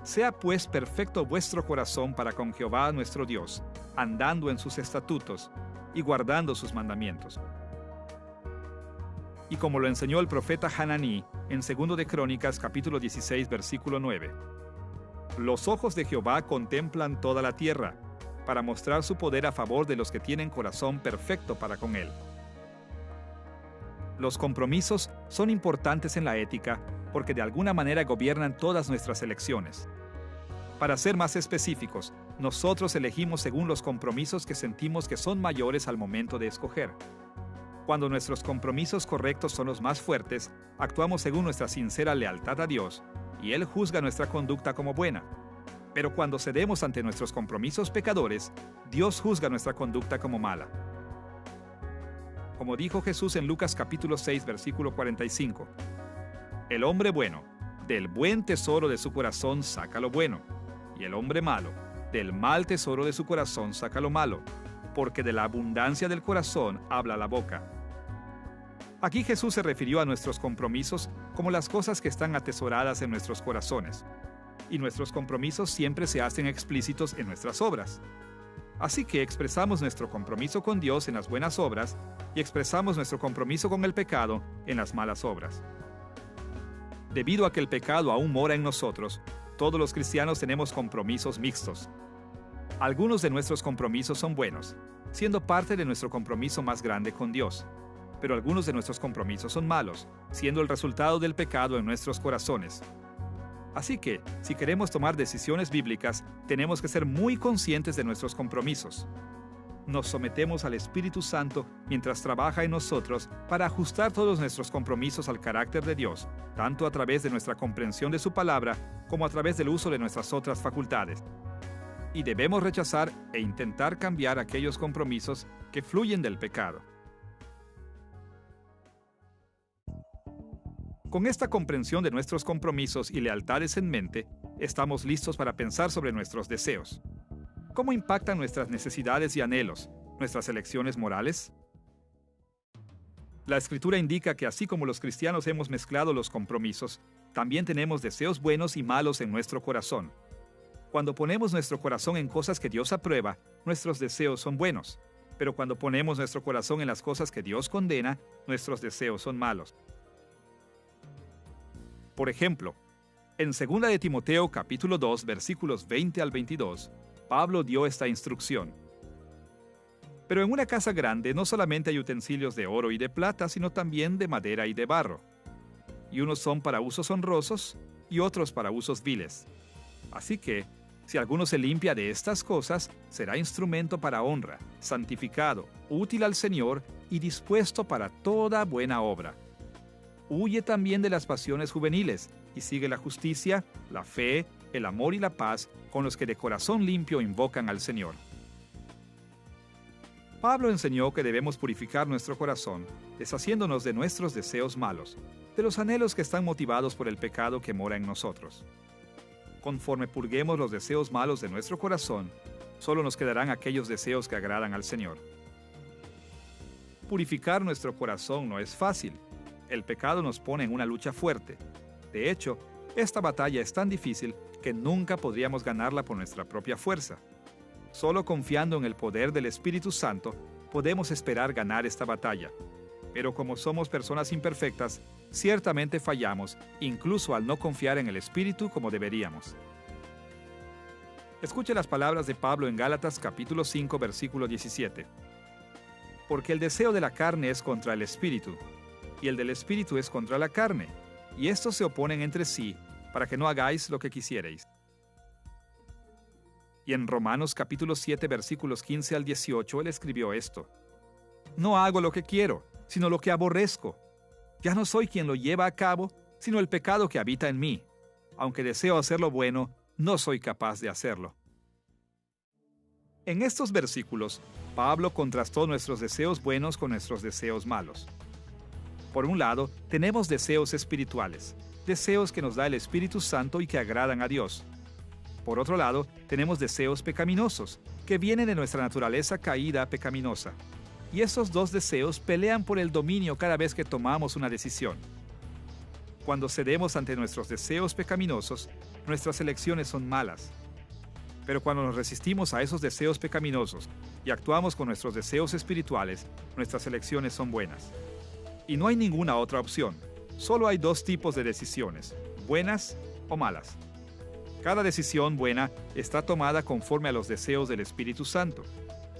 B: Sea pues perfecto vuestro corazón para con Jehová nuestro Dios, andando en sus estatutos y guardando sus mandamientos. Y como lo enseñó el profeta Hananí en 2 de Crónicas capítulo 16, versículo 9. Los ojos de Jehová contemplan toda la tierra, para mostrar su poder a favor de los que tienen corazón perfecto para con él. Los compromisos son importantes en la ética porque de alguna manera gobiernan todas nuestras elecciones. Para ser más específicos, nosotros elegimos según los compromisos que sentimos que son mayores al momento de escoger. Cuando nuestros compromisos correctos son los más fuertes, actuamos según nuestra sincera lealtad a Dios, y Él juzga nuestra conducta como buena. Pero cuando cedemos ante nuestros compromisos pecadores, Dios juzga nuestra conducta como mala. Como dijo Jesús en Lucas capítulo 6, versículo 45, el hombre bueno, del buen tesoro de su corazón saca lo bueno, y el hombre malo, del mal tesoro de su corazón saca lo malo, porque de la abundancia del corazón habla la boca. Aquí Jesús se refirió a nuestros compromisos como las cosas que están atesoradas en nuestros corazones, y nuestros compromisos siempre se hacen explícitos en nuestras obras. Así que expresamos nuestro compromiso con Dios en las buenas obras y expresamos nuestro compromiso con el pecado en las malas obras. Debido a que el pecado aún mora en nosotros, todos los cristianos tenemos compromisos mixtos. Algunos de nuestros compromisos son buenos, siendo parte de nuestro compromiso más grande con Dios, pero algunos de nuestros compromisos son malos, siendo el resultado del pecado en nuestros corazones. Así que, si queremos tomar decisiones bíblicas, tenemos que ser muy conscientes de nuestros compromisos. Nos sometemos al Espíritu Santo mientras trabaja en nosotros para ajustar todos nuestros compromisos al carácter de Dios, tanto a través de nuestra comprensión de su palabra como a través del uso de nuestras otras facultades. Y debemos rechazar e intentar cambiar aquellos compromisos que fluyen del pecado. Con esta comprensión de nuestros compromisos y lealtades en mente, estamos listos para pensar sobre nuestros deseos. ¿Cómo impactan nuestras necesidades y anhelos, nuestras elecciones morales? La Escritura indica que así como los cristianos hemos mezclado los compromisos, también tenemos deseos buenos y malos en nuestro corazón. Cuando ponemos nuestro corazón en cosas que Dios aprueba, nuestros deseos son buenos. Pero cuando ponemos nuestro corazón en las cosas que Dios condena, nuestros deseos son malos. Por ejemplo, en 2 de Timoteo capítulo 2, versículos 20 al 22, Pablo dio esta instrucción. Pero en una casa grande no solamente hay utensilios de oro y de plata, sino también de madera y de barro. Y unos son para usos honrosos y otros para usos viles. Así que, si alguno se limpia de estas cosas, será instrumento para honra, santificado, útil al Señor y dispuesto para toda buena obra. Huye también de las pasiones juveniles y sigue la justicia, la fe, el amor y la paz con los que de corazón limpio invocan al Señor. Pablo enseñó que debemos purificar nuestro corazón, deshaciéndonos de nuestros deseos malos, de los anhelos que están motivados por el pecado que mora en nosotros. Conforme purguemos los deseos malos de nuestro corazón, solo nos quedarán aquellos deseos que agradan al Señor. Purificar nuestro corazón no es fácil. El pecado nos pone en una lucha fuerte. De hecho, esta batalla es tan difícil que nunca podríamos ganarla por nuestra propia fuerza. Solo confiando en el poder del Espíritu Santo podemos esperar ganar esta batalla. Pero como somos personas imperfectas, ciertamente fallamos, incluso al no confiar en el Espíritu como deberíamos. Escuche las palabras de Pablo en Gálatas capítulo 5, versículo 17. Porque el deseo de la carne es contra el Espíritu, y el del Espíritu es contra la carne, y estos se oponen entre sí, para que no hagáis lo que quisierais. Y en Romanos capítulo 7, versículos 15 al 18, él escribió esto. No hago lo que quiero, sino lo que aborrezco. Ya no soy quien lo lleva a cabo, sino el pecado que habita en mí. Aunque deseo hacer lo bueno, no soy capaz de hacerlo. En estos versículos, Pablo contrastó nuestros deseos buenos con nuestros deseos malos. Por un lado, tenemos deseos espirituales, deseos que nos da el Espíritu Santo y que agradan a Dios. Por otro lado, tenemos deseos pecaminosos, que vienen de nuestra naturaleza caída pecaminosa. Y esos dos deseos pelean por el dominio cada vez que tomamos una decisión. Cuando cedemos ante nuestros deseos pecaminosos, nuestras elecciones son malas. Pero cuando nos resistimos a esos deseos pecaminosos y actuamos con nuestros deseos espirituales, nuestras elecciones son buenas. Y no hay ninguna otra opción. Solo hay dos tipos de decisiones, buenas o malas. Cada decisión buena está tomada conforme a los deseos del Espíritu Santo,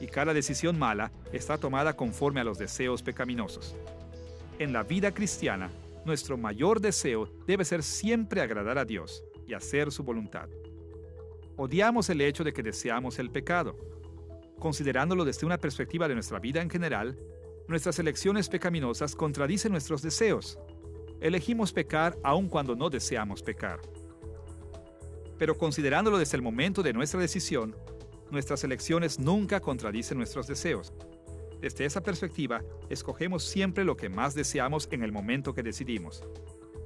B: y cada decisión mala está tomada conforme a los deseos pecaminosos. En la vida cristiana, nuestro mayor deseo debe ser siempre agradar a Dios y hacer su voluntad. Odiamos el hecho de que deseamos el pecado. Considerándolo desde una perspectiva de nuestra vida en general, nuestras elecciones pecaminosas contradicen nuestros deseos. Elegimos pecar aun cuando no deseamos pecar. Pero considerándolo desde el momento de nuestra decisión, nuestras elecciones nunca contradicen nuestros deseos. Desde esa perspectiva, escogemos siempre lo que más deseamos en el momento que decidimos.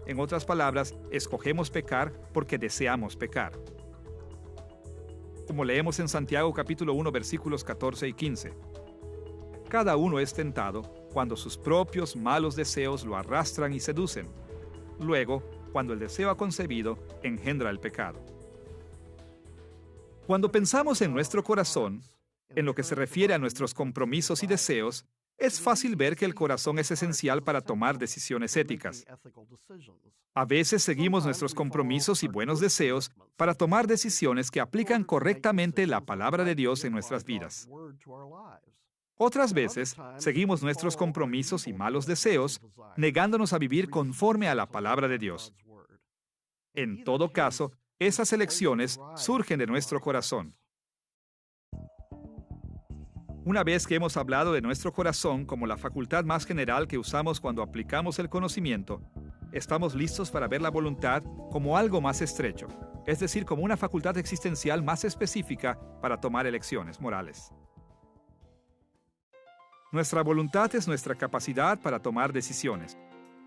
B: En otras palabras, escogemos pecar porque deseamos pecar. Como leemos en Santiago capítulo 1 versículos 14 y 15. Cada uno es tentado cuando sus propios malos deseos lo arrastran y seducen. Luego, cuando el deseo ha concebido, engendra el pecado. Cuando pensamos en nuestro corazón, en lo que se refiere a nuestros compromisos y deseos, es fácil ver que el corazón es esencial para tomar decisiones éticas. A veces seguimos nuestros compromisos y buenos deseos para tomar decisiones que aplican correctamente la palabra de Dios en nuestras vidas. Otras veces seguimos nuestros compromisos y malos deseos, negándonos a vivir conforme a la palabra de Dios. En todo caso, esas elecciones surgen de nuestro corazón. Una vez que hemos hablado de nuestro corazón como la facultad más general que usamos cuando aplicamos el conocimiento, estamos listos para ver la voluntad como algo más estrecho, es decir, como una facultad existencial más específica para tomar elecciones morales. Nuestra voluntad es nuestra capacidad para tomar decisiones,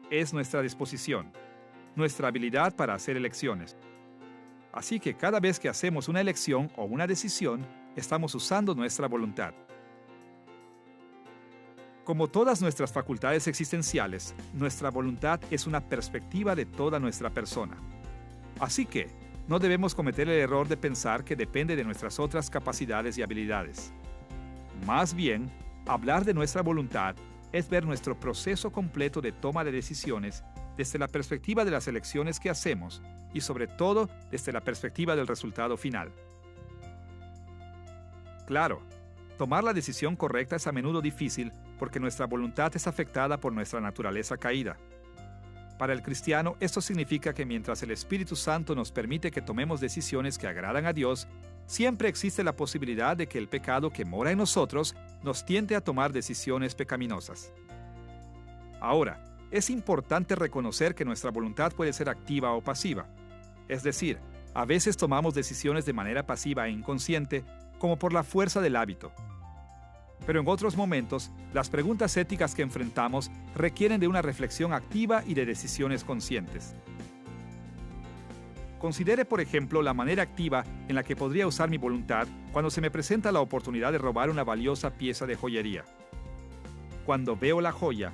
B: es nuestra disposición, nuestra habilidad para hacer elecciones. Así que cada vez que hacemos una elección o una decisión, estamos usando nuestra voluntad. Como todas nuestras facultades existenciales, nuestra voluntad es una perspectiva de toda nuestra persona. Así que, no debemos cometer el error de pensar que depende de nuestras otras capacidades y habilidades. Más bien, hablar de nuestra voluntad es ver nuestro proceso completo de toma de decisiones desde la perspectiva de las elecciones que hacemos y sobre todo desde la perspectiva del resultado final. Claro, tomar la decisión correcta es a menudo difícil porque nuestra voluntad es afectada por nuestra naturaleza caída. Para el cristiano, esto significa que mientras el Espíritu Santo nos permite que tomemos decisiones que agradan a Dios, siempre existe la posibilidad de que el pecado que mora en nosotros nos tiente a tomar decisiones pecaminosas. Ahora, es importante reconocer que nuestra voluntad puede ser activa o pasiva. Es decir, a veces tomamos decisiones de manera pasiva e inconsciente, como por la fuerza del hábito. Pero en otros momentos, las preguntas éticas que enfrentamos requieren de una reflexión activa y de decisiones conscientes. Considere, por ejemplo, la manera activa en la que podría usar mi voluntad cuando se me presenta la oportunidad de robar una valiosa pieza de joyería. Cuando veo la joya,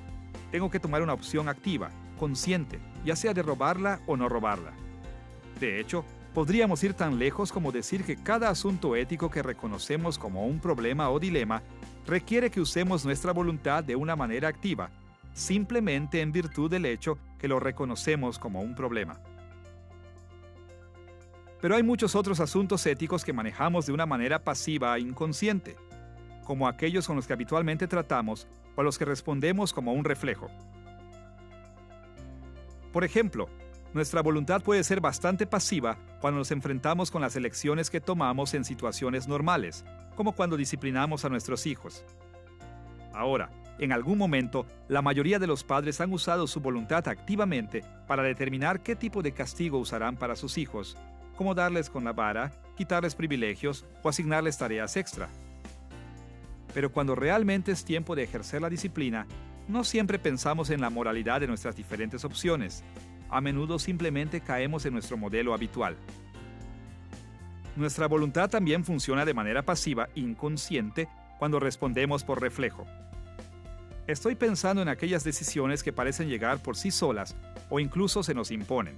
B: tengo que tomar una opción activa, consciente, ya sea de robarla o no robarla. De hecho, podríamos ir tan lejos como decir que cada asunto ético que reconocemos como un problema o dilema requiere que usemos nuestra voluntad de una manera activa, simplemente en virtud del hecho que lo reconocemos como un problema. Pero hay muchos otros asuntos éticos que manejamos de una manera pasiva e inconsciente, como aquellos con los que habitualmente tratamos o a los que respondemos como un reflejo. Por ejemplo, nuestra voluntad puede ser bastante pasiva cuando nos enfrentamos con las elecciones que tomamos en situaciones normales, como cuando disciplinamos a nuestros hijos. Ahora, En algún momento, la mayoría de los padres han usado su voluntad activamente para determinar qué tipo de castigo usarán para sus hijos, como darles con la vara, quitarles privilegios o asignarles tareas extra. Pero cuando realmente es tiempo de ejercer la disciplina, no siempre pensamos en la moralidad de nuestras diferentes opciones. A menudo simplemente caemos en nuestro modelo habitual. Nuestra voluntad también funciona de manera pasiva, inconsciente, cuando respondemos por reflejo. Estoy pensando en aquellas decisiones que parecen llegar por sí solas o incluso se nos imponen.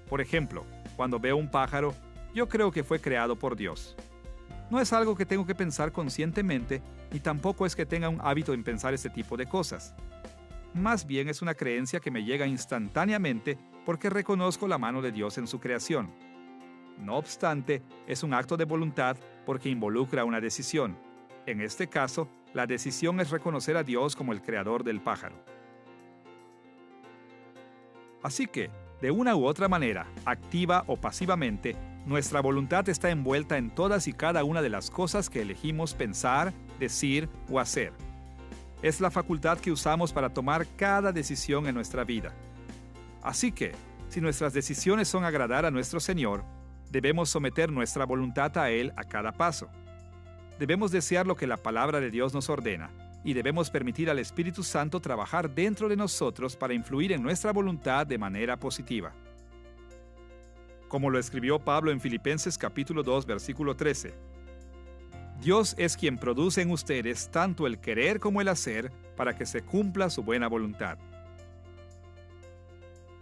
B: Por ejemplo, cuando veo un pájaro, yo creo que fue creado por Dios. No es algo que tengo que pensar conscientemente, ni tampoco es que tenga un hábito en pensar este tipo de cosas. Más bien es una creencia que me llega instantáneamente porque reconozco la mano de Dios en su creación. No obstante, es un acto de voluntad porque involucra una decisión. En este caso, la decisión es reconocer a Dios como el creador del pájaro. Así que, de una u otra manera, activa o pasivamente, nuestra voluntad está envuelta en todas y cada una de las cosas que elegimos pensar, decir o hacer. Es la facultad que usamos para tomar cada decisión en nuestra vida. Así que, si nuestras decisiones son agradar a nuestro Señor, debemos someter nuestra voluntad a Él a cada paso. Debemos desear lo que la palabra de Dios nos ordena y debemos permitir al Espíritu Santo trabajar dentro de nosotros para influir en nuestra voluntad de manera positiva. Como lo escribió Pablo en Filipenses capítulo 2, versículo 13. Dios es quien produce en ustedes tanto el querer como el hacer para que se cumpla su buena voluntad.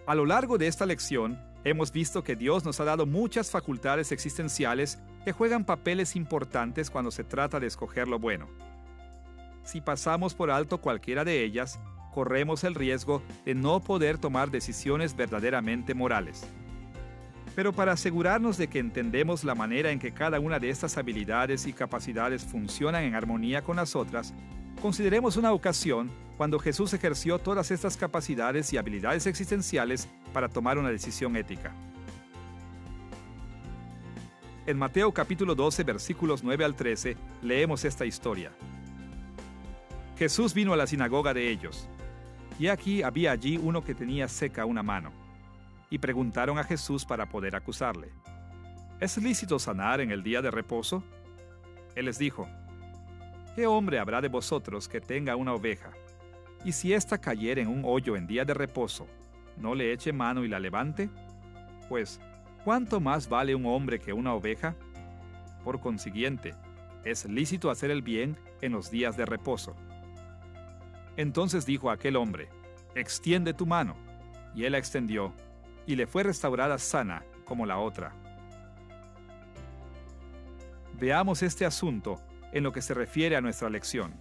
B: A lo largo de esta lección, hemos visto que Dios nos ha dado muchas facultades existenciales que juegan papeles importantes cuando se trata de escoger lo bueno. Si pasamos por alto cualquiera de ellas, corremos el riesgo de no poder tomar decisiones verdaderamente morales. Pero para asegurarnos de que entendemos la manera en que cada una de estas habilidades y capacidades funcionan en armonía con las otras, consideremos una ocasión cuando Jesús ejerció todas estas capacidades y habilidades existenciales para tomar una decisión ética. En Mateo capítulo 12, versículos 9 al 13, leemos esta historia. Jesús vino a la sinagoga de ellos, y aquí había allí uno que tenía seca una mano, y preguntaron a Jesús para poder acusarle: ¿Es lícito sanar en el día de reposo? Él les dijo: ¿Qué hombre habrá de vosotros que tenga una oveja, y si ésta cayere en un hoyo en día de reposo, no le eche mano y la levante? Pues, ¿cuánto más vale un hombre que una oveja? Por consiguiente, es lícito hacer el bien en los días de reposo. Entonces dijo aquel hombre: extiende tu mano. Y él la extendió, y le fue restaurada sana como la otra. Veamos este asunto en lo que se refiere a nuestra lección.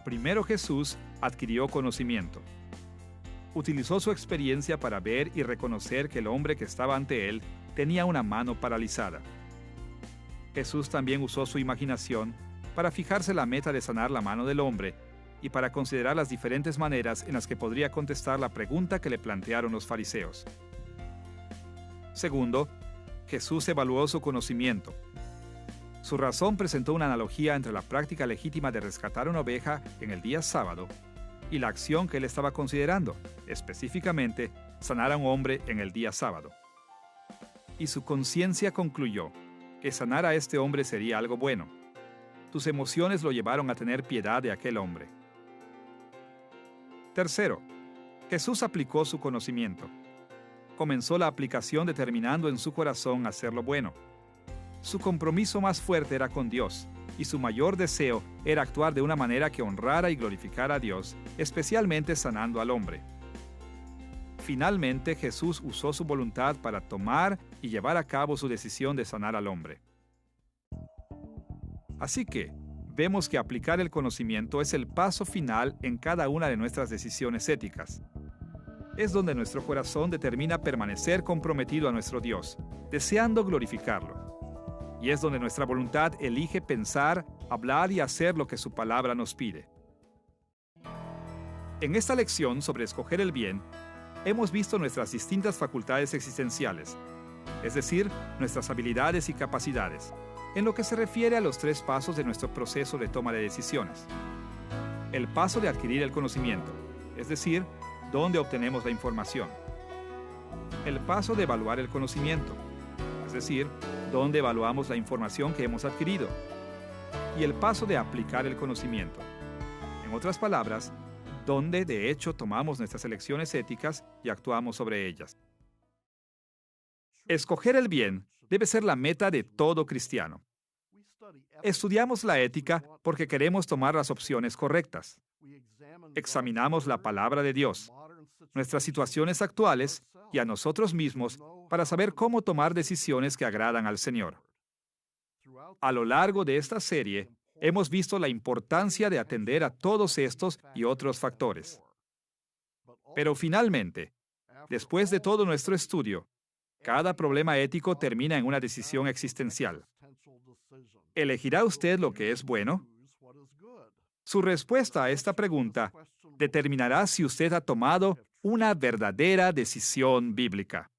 B: Primero Jesús adquirió conocimiento. Utilizó su experiencia para ver y reconocer que el hombre que estaba ante él tenía una mano paralizada. Jesús también usó su imaginación para fijarse la meta de sanar la mano del hombre y para considerar las diferentes maneras en las que podría contestar la pregunta que le plantearon los fariseos. Segundo, Jesús evaluó su conocimiento. Su razón presentó una analogía entre la práctica legítima de rescatar una oveja en el día sábado y la acción que él estaba considerando, específicamente, sanar a un hombre en el día sábado. Y su conciencia concluyó que sanar a este hombre sería algo bueno. Sus emociones lo llevaron a tener piedad de aquel hombre. Tercero, Jesús aplicó su conocimiento. Comenzó la aplicación determinando en su corazón hacer lo bueno. Su compromiso más fuerte era con Dios, y su mayor deseo era actuar de una manera que honrara y glorificara a Dios, especialmente sanando al hombre. Finalmente, Jesús usó su voluntad para tomar y llevar a cabo su decisión de sanar al hombre. Así que, vemos que aplicar el conocimiento es el paso final en cada una de nuestras decisiones éticas. Es donde nuestro corazón determina permanecer comprometido a nuestro Dios, deseando glorificarlo. Y es donde nuestra voluntad elige pensar, hablar y hacer lo que su palabra nos pide. En esta lección sobre escoger el bien, hemos visto nuestras distintas facultades existenciales, es decir, nuestras habilidades y capacidades, en lo que se refiere a los 3 pasos de nuestro proceso de toma de decisiones. El paso de adquirir el conocimiento, es decir, dónde obtenemos la información. El paso de evaluar el conocimiento, es decir, dónde evaluamos la información que hemos adquirido. Y el paso de aplicar el conocimiento. En otras palabras, dónde de hecho tomamos nuestras elecciones éticas y actuamos sobre ellas. Escoger el bien debe ser la meta de todo cristiano. Estudiamos la ética porque queremos tomar las opciones correctas. Examinamos la palabra de Dios, nuestras situaciones actuales y a nosotros mismos para saber cómo tomar decisiones que agradan al Señor. A lo largo de esta serie, hemos visto la importancia de atender a todos estos y otros factores. Pero finalmente, después de todo nuestro estudio, cada problema ético termina en una decisión existencial. ¿Elegirá usted lo que es bueno? Su respuesta a esta pregunta determinará si usted ha tomado una verdadera decisión bíblica.